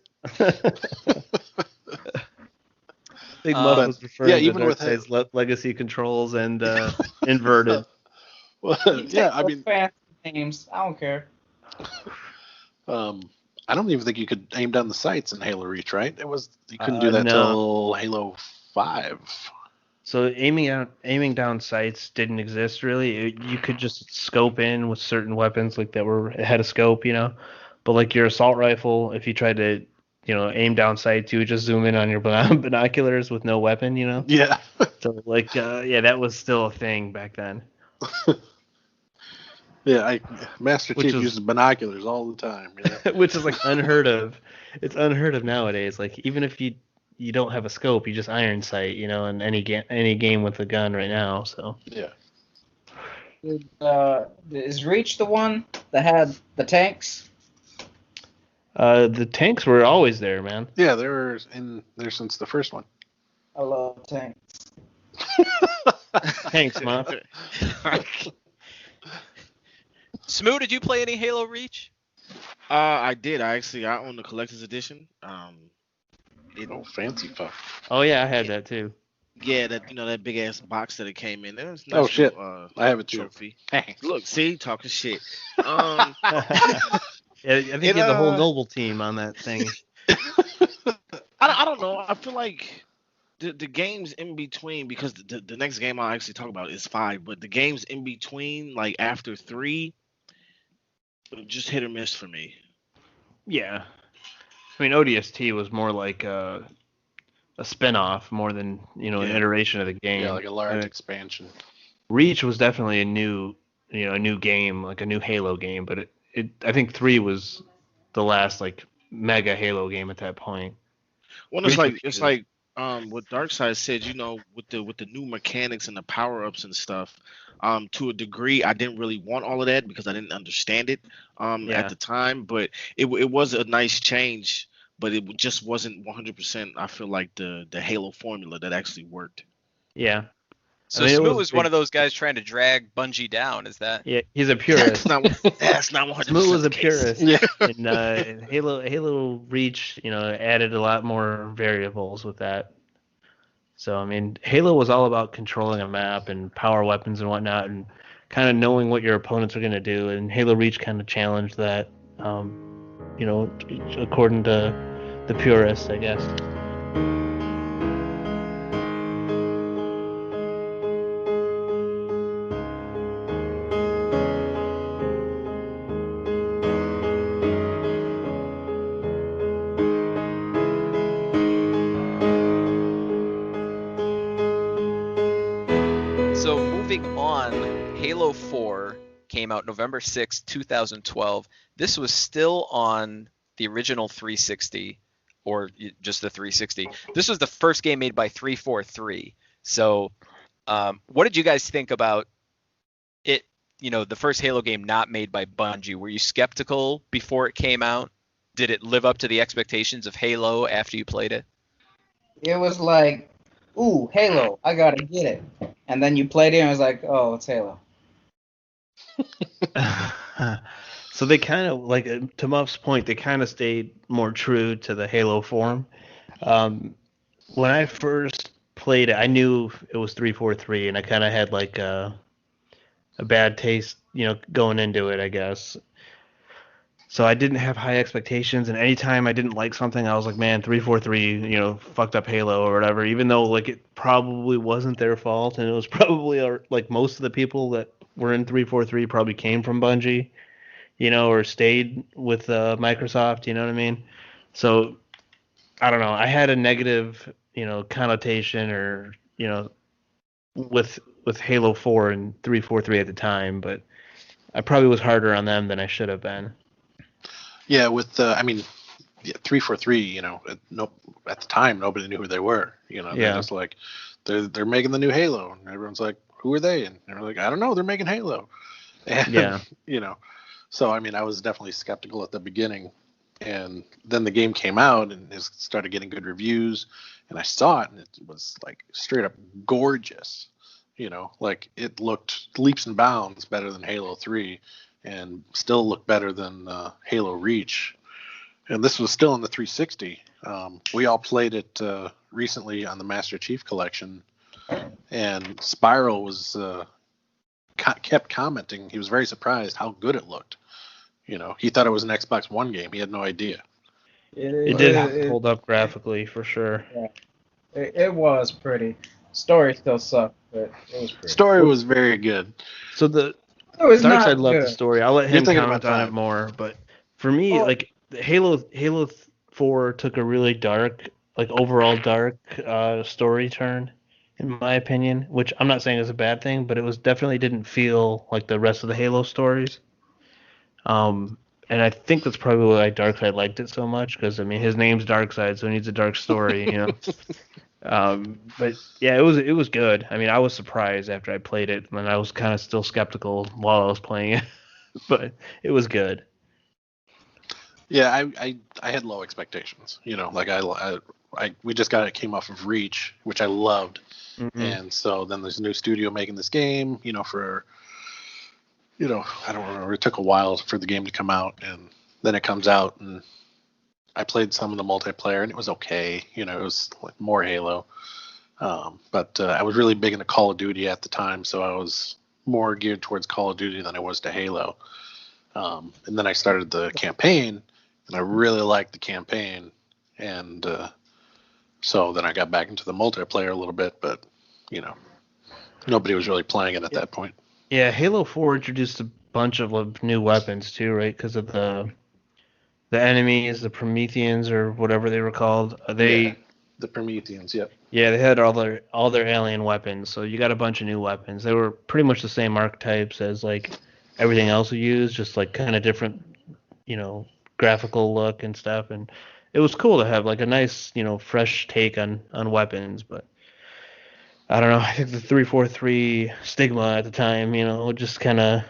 Big Muff was referring to Dark Side's legacy controls and inverted. Well, yeah, I mean, names. I don't care. I don't even think you could aim down the sights in Halo Reach, right? You couldn't do that till Halo 5. So aiming down sights didn't exist really. You could just scope in with certain weapons like that had a scope, But like your assault rifle, if you tried to, aim down sights, you would just zoom in on your binoculars with no weapon, Yeah. So like, that was still a thing back then. Yeah, Master Chief uses binoculars all the time. Which is like unheard of. It's unheard of nowadays. Like even if you don't have a scope, you just iron sight, in any game with a gun right now. So yeah. Is Reach the one that had the tanks? The tanks were always there, man. Yeah, they were in there since the first one. I love tanks. Thanks, Mom. Smoo, did you play any Halo Reach? I did. I own the collector's edition. Fancy fuck. Oh yeah, I had that too. Yeah, that big ass box that it came in. It was nice shit! I have it too. Trophy. Thanks. Look, see, talking shit. Yeah, I think you had the whole Noble team on that thing. I don't know. I feel like the games in between, because the next game I'll actually talk about is 5, but the games in between, like after 3, just hit or miss for me. Yeah. I mean, ODST was more like a spin-off more than, an iteration of the game. Yeah, like a large expansion. Reach was definitely a new game, like a new Halo game, but I think 3 was the last like mega Halo game at that point. Well, it's like what Darkseid said, with the new mechanics and the power-ups and stuff, to a degree, I didn't really want all of that because I didn't understand it at the time, but it was a nice change, but it just wasn't 100%, I feel like, the Halo formula that actually worked. Yeah. So Smoo was one of those guys trying to drag Bungie down, is that? Yeah, he's a purist. That's not 100%. Smoo was a purist. Yeah. And Halo Reach, added a lot more variables with that. So, I mean, Halo was all about controlling a map and power weapons and whatnot and kind of knowing what your opponents are going to do. And Halo Reach kind of challenged that, according to the purists, I guess. Halo 4 came out November 6, 2012. This was still on the original 360, or just the 360. This was the first game made by 343. So what did you guys think about it, the first Halo game not made by Bungie? Were you skeptical before it came out? Did it live up to the expectations of Halo after you played it? It was like, ooh, Halo, I gotta get it. And then you played it and it was like, oh, it's Halo. So they kind of, like, to Muff's point, they kind of stayed more true to the Halo form. When I first played it, I knew it was 343, and I kind of had like a bad taste, going into it, I guess. So I didn't have high expectations, and anytime I didn't like something, I was like, man, 343, fucked up Halo or whatever. Even though like it probably wasn't their fault, and it was probably like most of the people that were in 343 probably came from Bungie, or stayed with Microsoft. You know what I mean? So I don't know. I had a negative, connotation or with Halo 4 and 343 at the time, but I probably was harder on them than I should have been. Yeah, with 343, at the time nobody knew who they were. They're Yeah. just like they're making the new Halo, and everyone's like, who are they? And they're like, I don't know, they're making Halo. And, Yeah. So I was definitely skeptical at the beginning, and then the game came out and it started getting good reviews, and I saw it and it was like straight up gorgeous. Like it looked leaps and bounds better than Halo 3, and still looked better than Halo Reach. And this was still in the 360. We all played it recently on the Master Chief Collection, and Spiral was kept commenting. He was very surprised how good it looked. He thought it was an Xbox One game. He had no idea. It did hold up graphically for sure. Yeah, it was pretty. Story still sucked, but it was pretty. Story was very good. So the It was Dark not Side loved good. the story. I'll let You're him thinking comment about on it five. more. But for me, Oh. like Halo 4 took a really dark, like overall dark story turn, in my opinion. Which I'm not saying is a bad thing, but it was definitely didn't feel like the rest of the Halo stories. And I think that's probably why Darkseid liked it so much, because his name's Darkseid, so he needs a dark story, But yeah, it was good. I was surprised after I played it, and I was kind of still skeptical while I was playing it, but it was good. Yeah, I had low expectations. Like we just came off of Reach, which I loved, and so then there's a new studio making this game. For I don't remember. It took a while for the game to come out, and then it comes out, and I played some of the multiplayer, and it was okay. It was like more Halo. But I was really big into Call of Duty at the time, so I was more geared towards Call of Duty than I was to Halo. And then I started the campaign, and I really liked the campaign, and so then I got back into the multiplayer a little bit, but nobody was really playing it at that point. Yeah, Halo 4 introduced a bunch of new weapons too, right? Because of the enemies, the Prometheans or whatever they were called. The Prometheans, yep. Yeah, they had all their alien weapons, so you got a bunch of new weapons. They were pretty much the same archetypes as like everything else we used, just like kind of different, graphical look and stuff. And it was cool to have like a nice, fresh take on weapons. But I don't know. I think the 343 stigma at the time, just kind of,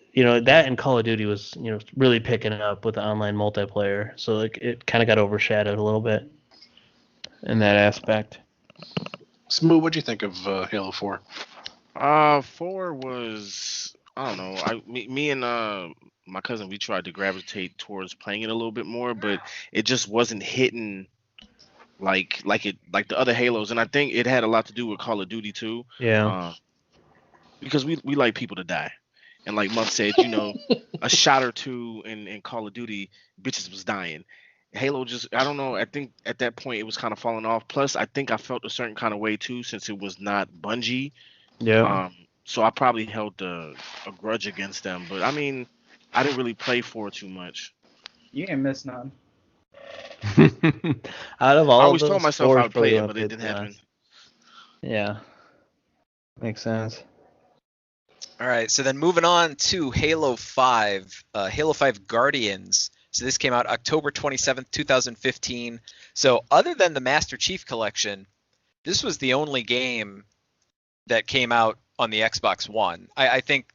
that and Call of Duty was, really picking up with the online multiplayer. So like it kind of got overshadowed a little bit in that aspect. Smooth, what'd you think of Halo 4? 4 was, I don't know. Me and my cousin, we tried to gravitate towards playing it a little bit more, but it just wasn't hitting like the other Halos, and I think it had a lot to do with Call of Duty too. Yeah. Because we like people to die, and like Muff said, a shot or two in Call of Duty, bitches was dying. Halo just, I don't know. I think at that point it was kind of falling off. Plus, I think I felt a certain kind of way too, since it was not Bungie. Yeah. So I probably held a grudge against them. But I didn't really play 4 too much. You ain't miss nothing. Out of all, I always those, told myself 4 I would play probably it, but it one didn't happen. Yeah. Makes sense. All right, so then moving on to Halo 5, Halo 5 Guardians. So this came out October 27th, 2015. So other than the Master Chief Collection, this was the only game that came out on the Xbox One. I think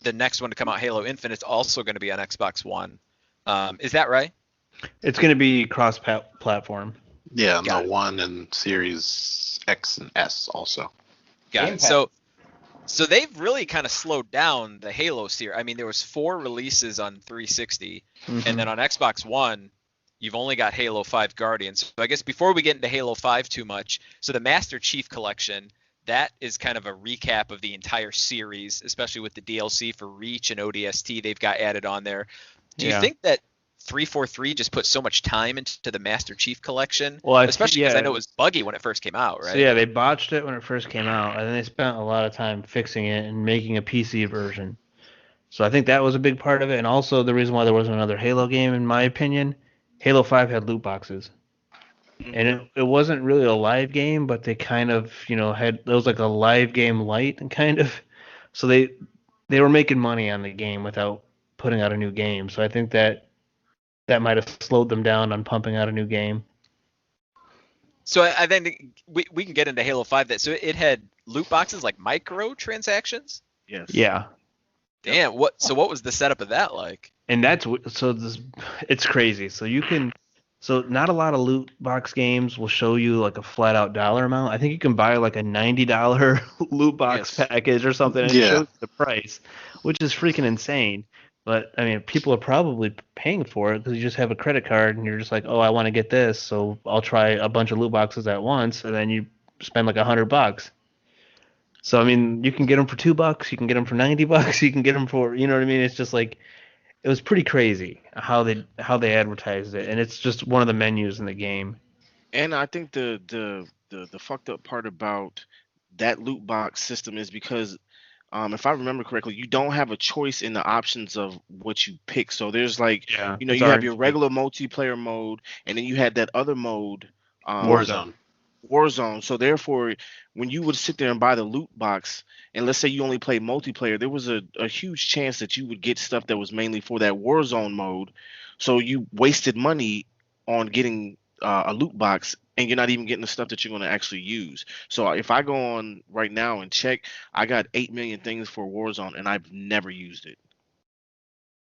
the next one to come out, Halo Infinite, is also going to be on Xbox One. Is that right? It's going to be cross-platform. Yeah, Got the it. One and Series X and S also. Got Game it. Pass. So they've really kind of slowed down the Halo series. There was 4 releases on 360, and then on Xbox One, you've only got Halo 5 Guardians. So I guess before we get into Halo 5 too much, so the Master Chief Collection, that is kind of a recap of the entire series, especially with the DLC for Reach and ODST they've got added on there. Do you think that 343 just put so much time into the Master Chief Collection? Well, Especially because I know it was buggy when it first came out, right? So yeah, they botched it when it first came out, and then they spent a lot of time fixing it and making a PC version. So I think that was a big part of it, and also the reason why there wasn't another Halo game, in my opinion, Halo 5 had loot boxes. And it wasn't really a live game, but they kind of, it was like a live game light and kind of. So they were making money on the game without putting out a new game. So I think that might have slowed them down on pumping out a new game. So I think we can get into Halo 5 so it had loot boxes like microtransactions? Yes. Yeah. Damn, what was the setup of that like? And it's crazy. So not a lot of loot box games will show you like a flat out dollar amount. I think you can buy like a $90 loot box package or something and it shows the price, which is freaking insane. But I mean, people are probably paying for it because you just have a credit card and you're just like, oh, I want to get this, so I'll try a bunch of loot boxes at once, and then you spend like $100. So I mean, you can get them for $2, you can get them for $90, you can get them for, you know what I mean? It's just like, it was pretty crazy how they advertised it, and it's just one of the menus in the game. And I think the fucked up part about that loot box system is because if I remember correctly, you don't have a choice in the options of what you pick. So there's like, you have your regular multiplayer mode, and then you had that other mode, Warzone. So therefore, when you would sit there and buy the loot box, and let's say you only play multiplayer, there was a huge chance that you would get stuff that was mainly for that Warzone mode. So you wasted money on getting a loot box, and you're not even getting the stuff that you're going to actually use. So if I go on right now and check, I got 8 million things for Warzone, and I've never used it.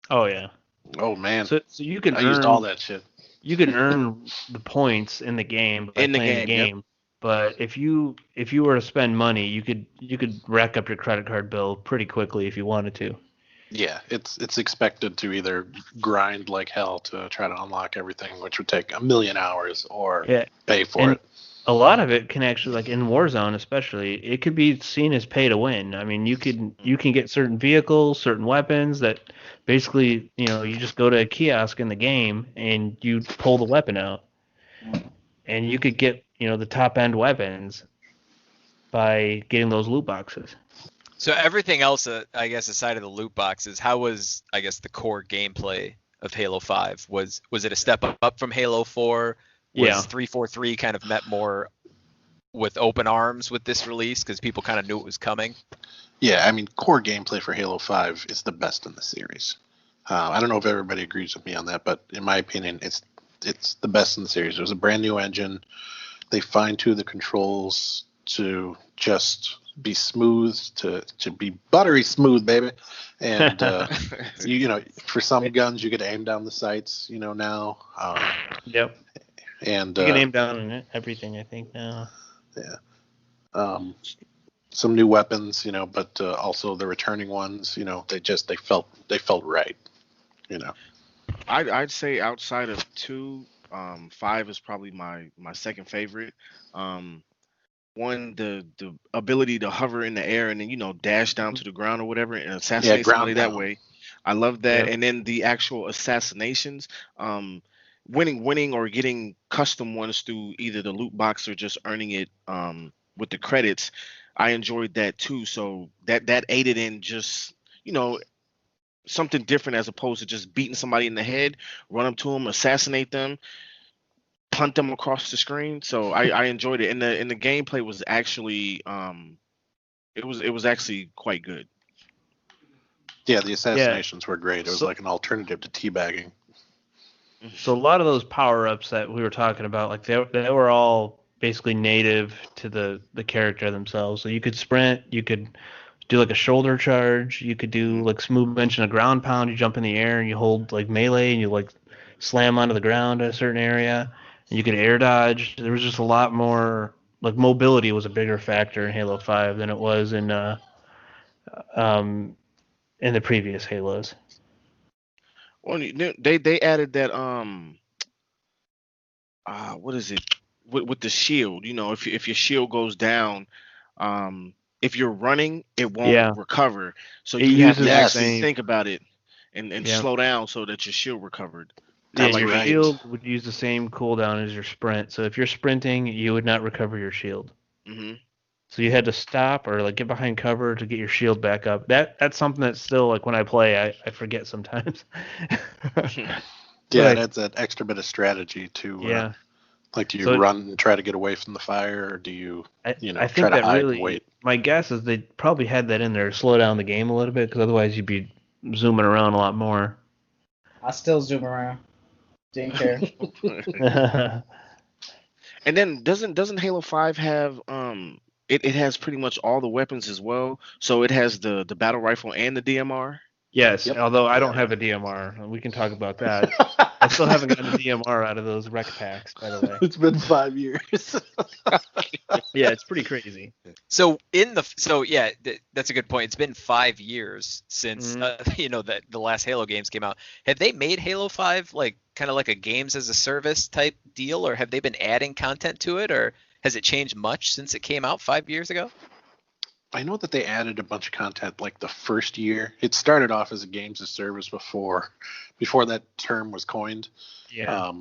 Oh yeah. Oh man. So you can used all that shit. You can earn the points in the game by playing the game. Yep. But if you were to spend money, you could rack up your credit card bill pretty quickly if you wanted to. Yeah, it's expected to either grind like hell to try to unlock everything, which would take a million hours, or pay for it. A lot of it can actually, like in Warzone especially, it could be seen as pay to win. I mean, you can get certain vehicles, certain weapons that basically, you just go to a kiosk in the game and you pull the weapon out. And you could get, the top end weapons by getting those loot boxes. So everything else, I guess, aside of the loot boxes, how was, I guess, the core gameplay of Halo 5? Was it a step up from Halo 4? Was 343 kind of met more with open arms with this release because people kind of knew it was coming? Yeah, I mean, core gameplay for Halo 5 is the best in the series. I don't know if everybody agrees with me on that, but in my opinion, it's the best in the series. It was a brand new engine. They fine-tuned the controls to just be smooth, to be buttery smooth, baby. And for some guns you could aim down the sights, now. Yep. And you can aim down on everything, I think, now. Yeah. Some new weapons, but also the returning ones, they felt right, I'd say outside of 2, 5 is probably my second favorite. One, the ability to hover in the air and then dash down to the ground or whatever and assassinate somebody that way. I love that. Yep. And then the actual assassinations, winning or getting custom ones through either the loot box or just earning it with the credits. I enjoyed that too. So that aided in just something different as opposed to just beating somebody in the head, run up to them, assassinate them, punt them across the screen. So I enjoyed it, and the gameplay was actually it was actually quite good. Yeah, the assassinations were great. It was like an alternative to teabagging. So a lot of those power-ups that we were talking about, like they were all basically native to the character themselves. So you could sprint, you could do like a shoulder charge, you could do like Smooth mentioned a ground pound, you jump in the air and you hold like melee and you like slam onto the ground at a certain area. And you could air dodge. There was just a lot more, like mobility was a bigger factor in Halo 5 than it was in the previous Halos. Well, they added that what is it with the shield? If your shield goes down, if you're running, it won't recover. So you have to actually think about it. and Yeah. slow down so that your shield recovered. Yeah, That's your right. shield would use the same cooldown as your sprint. So if you're sprinting, you would not recover your shield. Hmm. So you had to stop or like get behind cover to get your shield back up. That's something that still like when I play, I forget sometimes. Yeah, But that's an extra bit of strategy to yeah. like, do you So run and try to get away from the fire, or do you I try think to that hide really, and wait? my guess is they probably had that in there to slow down the game a little bit because otherwise you'd be zooming around a lot more. I still zoom around. Didn't care. And then doesn't Halo 5 have it has pretty much all the weapons as well. So it has the battle rifle and the DMR. Yes, Yep. although I don't have a DMR. We can talk about that. I still haven't gotten a DMR out of those rec packs, by the way. It's been 5 years. Yeah, it's pretty crazy. So that's a good point. It's been 5 years since that the last Halo games came out. Have they made Halo 5 like kind of like a games as a service type deal, or have they been adding content to it, or has it changed much since it came out 5 years ago? I know that they added a bunch of content like the first year. It started off as a games as service before that term was coined. Yeah.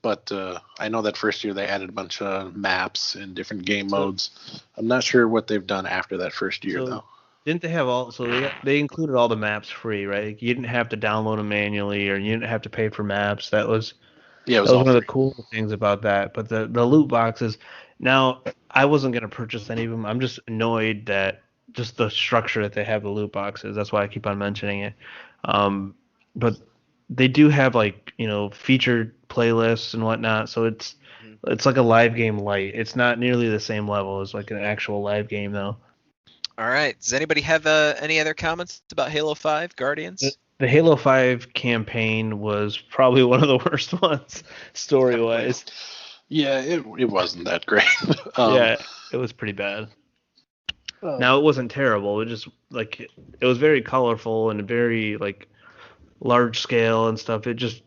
But I know that first year they added a bunch of maps and different game modes. I'm not sure what they've done after that first year, though. Didn't they have all? So they included all the maps free, right? You didn't have to download them manually, or you didn't have to pay for maps. That was Yeah, it was that was all one of the free. cool things about that. But the loot boxes. Now, I wasn't gonna purchase any of them. I'm just annoyed that just the structure that they have the loot boxes. That's why I keep on mentioning it. But they do have like featured playlists and whatnot. So it's like a live game light. It's not nearly the same level as like an actual live game though. All right. Does anybody have any other comments about Halo 5 Guardians? The Halo 5 campaign was probably one of the worst ones story-wise. Yeah, it wasn't that great. Yeah, it was pretty bad. Now it wasn't terrible. It just like it was very colorful and very like large scale and stuff. It just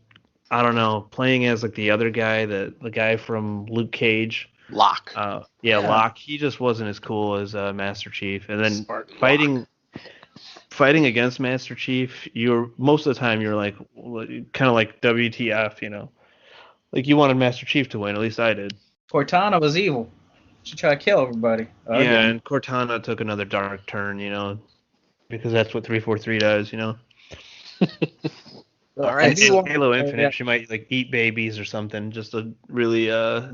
I don't know, playing as like the other guy, the guy from Luke Cage. Locke. Yeah, Locke. He just wasn't as cool as Master Chief. And then Spartan fighting against Master Chief, most of the time you're like kind of like WTF, like you wanted Master Chief to win. At least I did. Cortana was evil. She tried to kill everybody. Yeah, and Cortana took another dark turn, because that's what 343 does, All right. In Halo Infinite, she might like eat babies or something just to really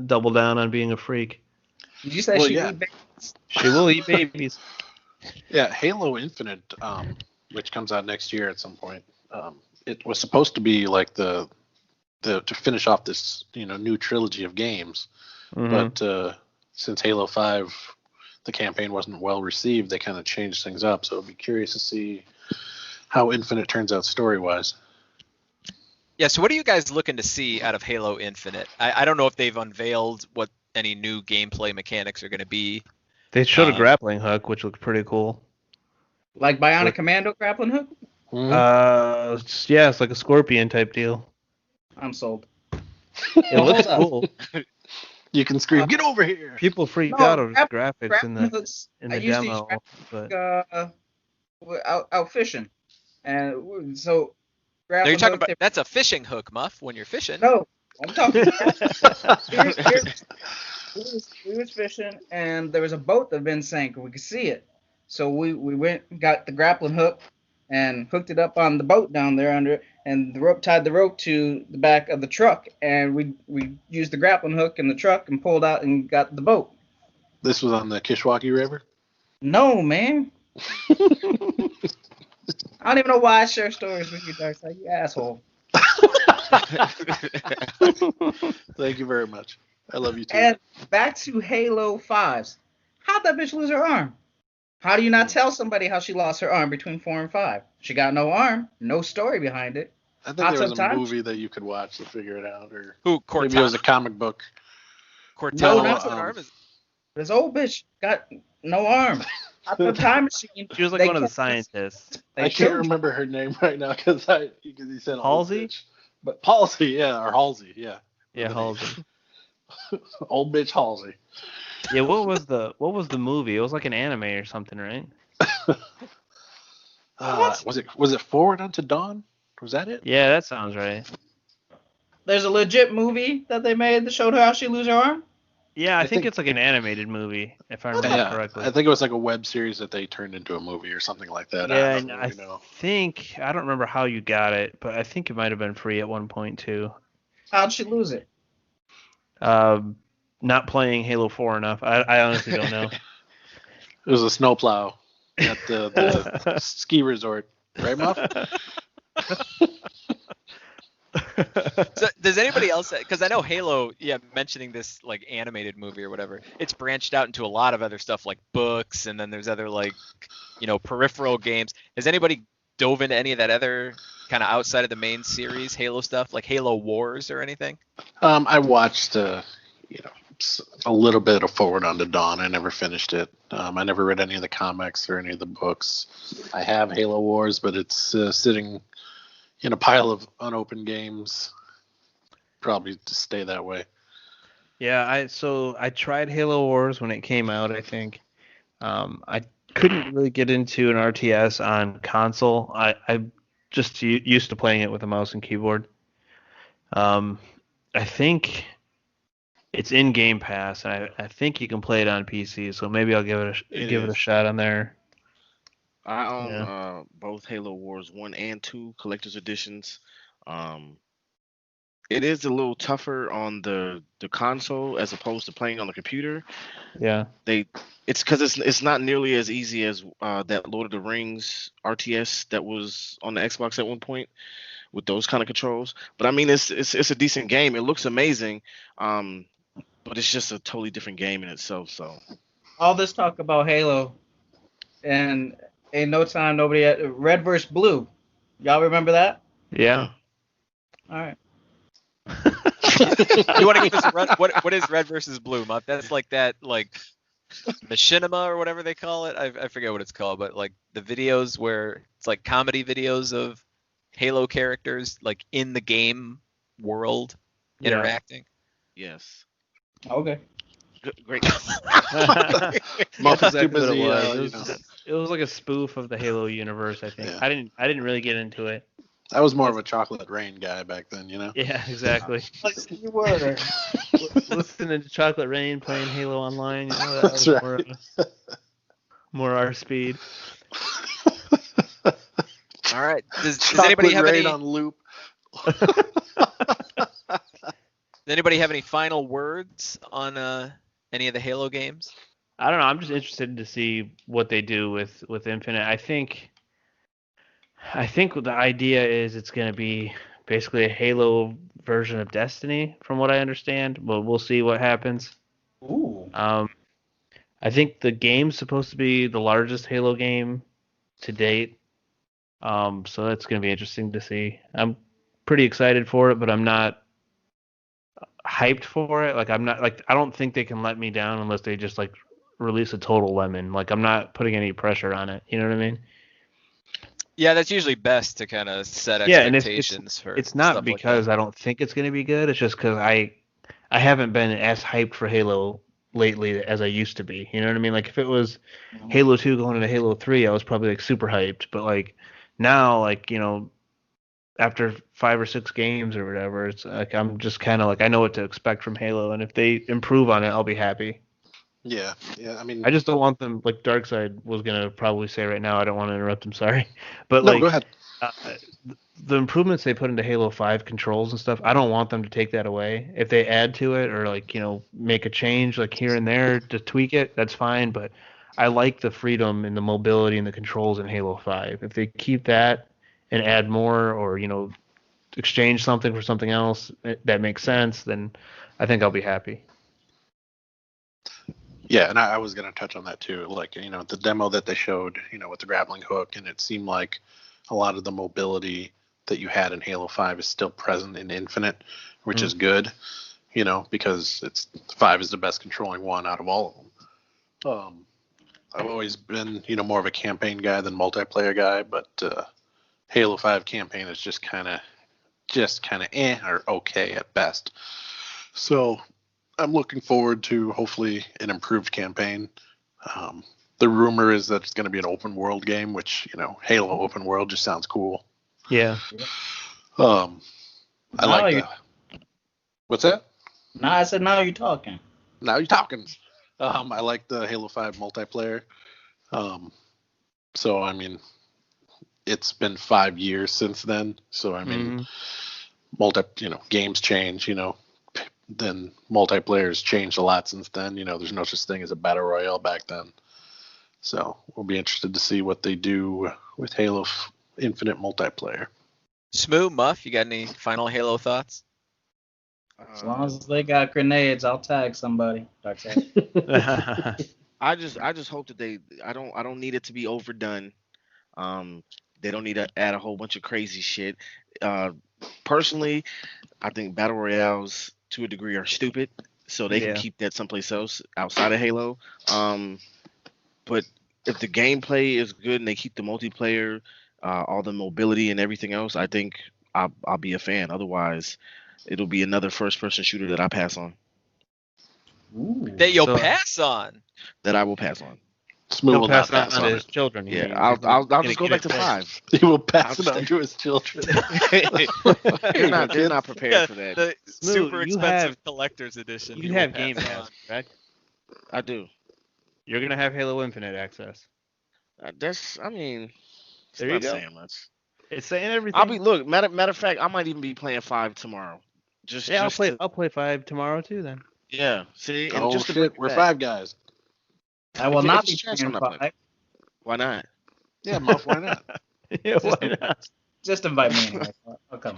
double down on being a freak. Did you say she eat babies? She will eat babies. Yeah, Halo Infinite, which comes out next year at some point. It was supposed to be like the to finish off this new trilogy of games, but since Halo 5, the campaign wasn't well received, they kind of changed things up. So I'd be curious to see how Infinite turns out story-wise. Yeah, so what are you guys looking to see out of Halo Infinite? I don't know if they've unveiled what any new gameplay mechanics are going to be. They showed a grappling hook, which looked pretty cool. Like Bionic Commando grappling hook? Yeah, it's like a Scorpion type deal. I'm sold. It looks cool. You can scream, "Get over here!" People freaked out of the graphics in the demo. But out fishing, and so. No, you're talking about that's a fishing hook, Muff. When you're fishing. No, I'm talking. We was fishing, and there was a boat that had been sank, and we could see it. So we went and got the grappling hook and hooked it up on the boat down there under it, and tied the rope to the back of the truck, and we used the grappling hook in the truck and pulled out and got the boat. This was on the Kishwaukee River? No, man. I don't even know why I share stories with you, Darkside, you asshole. Thank you very much. I love you too. And back to Halo 5's. How'd that bitch lose her arm? How do you not tell somebody how she lost her arm between 4 and 5? She got no arm, no story behind it. I think there was a movie that you could watch to figure it out, or Cortana? Maybe it was a comic book. Cortana. No, not arm. This old bitch got no arm. At the time machine. She was like one of the scientists. I can't remember her name right now because he said Halsey. But Halsey, yeah, or Halsey, yeah. Yeah, Halsey. Old bitch Halsey. Yeah, what was the movie? It was like an anime or something, right? Was it Forward Unto Dawn? Was that it? Yeah, that sounds right. There's a legit movie that they made that showed her how she lose her arm. Yeah, I I think think- it's like an animated movie, if I remember Yeah, correctly. I think it was like a web series that they turned into a movie or something like that. Yeah, I and don't I really know. think I don't remember how you got it, but I think it might have been free at one point too. How'd she lose it? Not playing Halo 4 enough. I honestly don't know. It was a snowplow at the ski resort, right, Muff? So does anybody else? Because I know Halo, mentioning this like animated movie or whatever, it's branched out into a lot of other stuff like books, and then there's other like, peripheral games. Has anybody dove into any of that other kind of outside of the main series Halo stuff, like Halo Wars or anything? I watched, a little bit of Forward Unto Dawn. I never finished it. I never read any of the comics or any of the books. I have Halo Wars, but it's sitting in a pile of unopened games. Probably to stay that way. Yeah, I tried Halo Wars when it came out, I think. I couldn't really get into an RTS on console. I just used to playing it with a mouse and keyboard. I think it's in Game Pass, and I think you can play it on PC, so maybe I'll give it a shot on there. I own both Halo Wars 1 and 2 collector's editions. It is a little tougher on the console as opposed to playing on the computer. Yeah. It's because it's not nearly as easy as that Lord of the Rings RTS that was on the Xbox at one point with those kind of controls. But I mean, it's a decent game. It looks amazing, but it's just a totally different game in itself. So All this talk about Halo, and in no time nobody had Red vs. Blue. Y'all remember that? Yeah. All right. You want to give us a run? What is Red versus Blue, Muff? That's like that, like machinima or whatever they call it. I forget what it's called, but like the videos where it's like comedy videos of Halo characters like in the game world Yeah. interacting. yes, Okay. great. Muff is That's too exactly what busy. it was. It was like a spoof of the Halo universe, I think. Yeah. I didn't really get into it. I was more of a Chocolate Rain guy back then, Yeah, exactly. You were. Listening to Chocolate Rain, playing Halo Online, that That's was right. more our speed. All right. Does Chocolate anybody have Rain any? on loop. Does anybody have any final words on any of the Halo games? I don't know. I'm just interested to see what they do with Infinite. I think the idea is it's going to be basically a Halo version of Destiny, from what I understand. But we'll see what happens. Ooh. I think the game's supposed to be the largest Halo game to date. So that's going to be interesting to see. I'm pretty excited for it, but I'm not hyped for it. Like I don't think they can let me down unless they just like release a total lemon. Like I'm not putting any pressure on it. You know what I mean? Yeah, that's usually best to kind of set Yeah, and expectations for. It's not stuff because like I don't think it's going to be good. It's just because I haven't been as hyped for Halo lately as I used to be. You know what I mean? Like if it was Halo 2 going into Halo 3, I was probably like super hyped. But like now, like after 5 or 6 games or whatever, it's like I'm just kind of like I know what to expect from Halo, and if they improve on it, I'll be happy. Yeah. I mean, I just don't want them, like Darkseid was gonna probably say right now. I don't want to interrupt him, sorry, but no, like go ahead. the improvements they put into Halo 5 controls and stuff, I don't want them to take that away. If they add to it or like make a change like here and there to tweak it, that's fine. But I like the freedom and the mobility and the controls in Halo 5. If they keep that and add more, or exchange something for something else that makes sense, then I think I'll be happy. Yeah, and I was going to touch on that too. Like, the demo that they showed, with the grappling hook, and it seemed like a lot of the mobility that you had in Halo 5 is still present in Infinite, which is good, because 5 is the best controlling one out of all of them. I've always been, more of a campaign guy than multiplayer guy, but Halo 5 campaign is just kind of or okay at best. So I'm looking forward to hopefully an improved campaign. The rumor is that it's going to be an open world game, which, Halo open world just sounds cool. Yeah. I Now like you- that. What's that? Now I said, now you're talking. Now you're talking. I like the Halo 5 multiplayer. So I mean, it's been 5 years since then. So I mean, games change. Then multiplayer's changed a lot since then. There's no such thing as a battle royale back then. So we'll be interested to see what they do with Halo Infinite multiplayer. Smoo, Muff, you got any final Halo thoughts? As long as they got grenades, I'll tag somebody. Darkseid. I just hope that I don't need it to be overdone. They don't need to add a whole bunch of crazy shit. Personally, I think battle royales to a degree are stupid, so they can keep that someplace else outside of Halo. But if the gameplay is good and they keep the multiplayer, all the mobility and everything else, I think I'll be a fan. Otherwise, it'll be another first-person shooter that I pass on. Ooh. That you'll pass on. That I will pass on. Smooth He'll will pass not on pass to on his it. children. Yeah, I'll just go back to 5. He will pass it on to his children. They're not prepared for that. The Smooth, super you expensive have- collector's edition. You will have pass Game on. Pass, correct? I do. You're gonna have Halo Infinite access. It's There you not go. saying much. It's saying everything. Matter of fact, I might even be playing 5 tomorrow. I'll play 5 tomorrow too then. Yeah, see, and Oh just to shit, bring we're it back. 5 guys. I will If not it's be chance, playing I'm not playing. 5. Why not? Yeah, Muff, why not? Yeah, why not? Just invite me anyway. I'll come.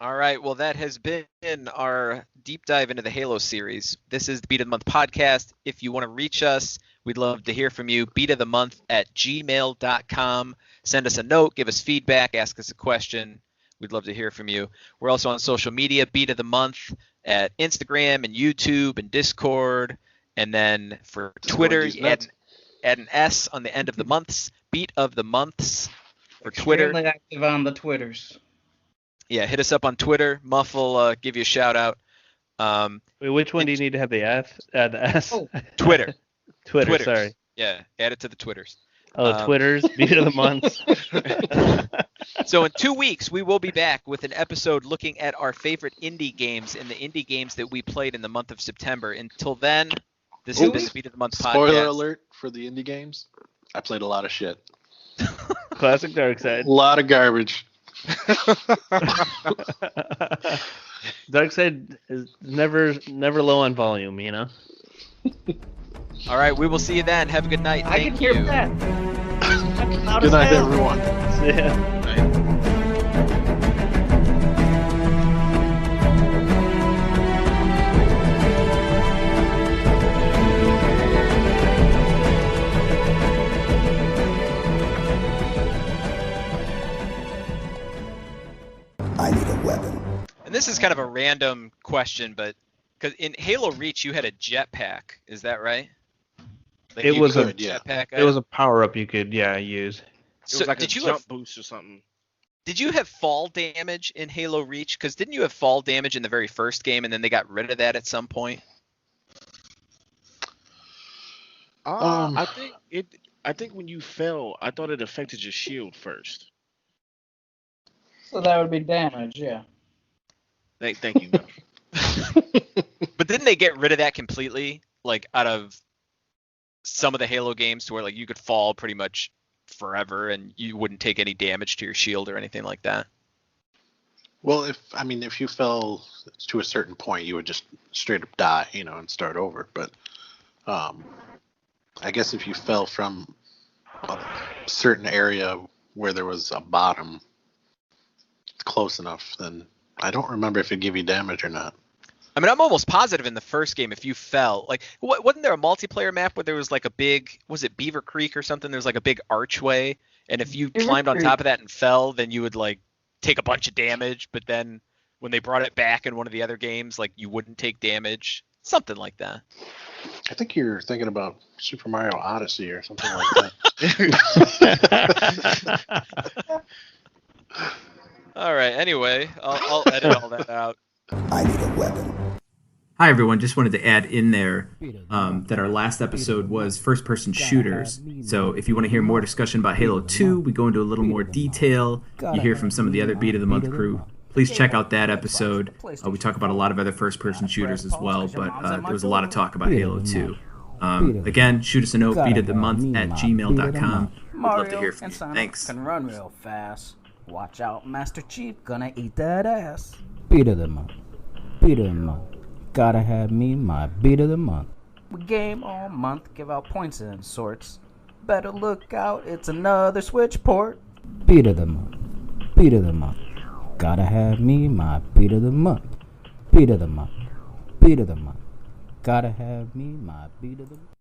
All right. Well, that has been our deep dive into the Halo series. This is the Beat of the Month podcast. If you want to reach us, we'd love to hear from you. beatofthemonth@gmail.com. Send us a note, give us feedback, ask us a question. We'd love to hear from you. We're also on social media, Beat of the Month at Instagram and YouTube and Discord. And then for Twitter, you add an S on the end of the months. Beat of the Months for Twitter. Extremely active on the Twitters. Yeah, hit us up on Twitter. Muff will give you a shout out. Wait, which one do you need to have the F? The S? Oh. Twitter. Twitter. Twitters. Sorry. Yeah, add it to the Twitters. Twitter's Beat of the Month. So in 2 weeks, we will be back with an episode looking at our favorite indie games and the indie games that we played in the month of September. Until then, this has been the Beat of the Month podcast. Spoiler alert for the indie games. I played a lot of shit. Classic Darkseid. A lot of garbage. Darkseid is never low on volume, you know? All right, we will see you then. Have a good night. I Thank can hear you. that. Good night, everyone. Yeah. I need a weapon. And this is kind of a random question, but because in Halo Reach you had a jetpack, is that right? Like It you was could a- yeah. jetpack. It was a power up you could use. It was like a did you jump have boost or something. fall damage in Halo Reach? Because didn't you have fall damage in the very first game, and then they got rid of that at some point? I think when you fell, I thought it affected your shield first. So that would be damage, yeah. Thank you. But didn't they get rid of that completely, like out of some of the Halo games, to where like you could fall pretty much forever and you wouldn't take any damage to your shield or anything like that? Well, if you fell to a certain point, you would just straight up die, and start over. But I guess if you fell from a certain area where there was a bottom close enough, then I don't remember if it gave you damage or not. I mean, I'm almost positive in the first game, if you fell, like, wasn't there a multiplayer map where there was like a big, was it Beaver Creek or something? There's like a big archway, and if you Beaver climbed on Creek. top of that and fell, then you would like take a bunch of damage. But then when they brought it back in one of the other games, like you wouldn't take damage, something like that. I think you're thinking about Super Mario Odyssey or something like that. All right. Anyway, I'll edit all that out. I need a weapon. Hi, everyone. Just wanted to add in there that our last episode was first-person shooters. So if you want to hear more discussion about Halo 2, we go into a little more detail. You hear from some of the other Beat of the Month crew. Please check out that episode. We talk about a lot of other first-person shooters as well, but there was a lot of talk about Halo 2. Again, shoot us a note, beatofthemonth@gmail.com. We'd love to hear from you. Thanks. Can run real fast. Watch out, Master Chief, gonna eat that ass. Beat of the month. Beat of the month. Gotta have me my beat of the month. We game all month, give out points and sorts. Better look out, it's another switch port. Beat of the month. Beat of the month. Gotta have me my beat of the month. Beat of the month. Beat of the month. Gotta have me my beat of the month.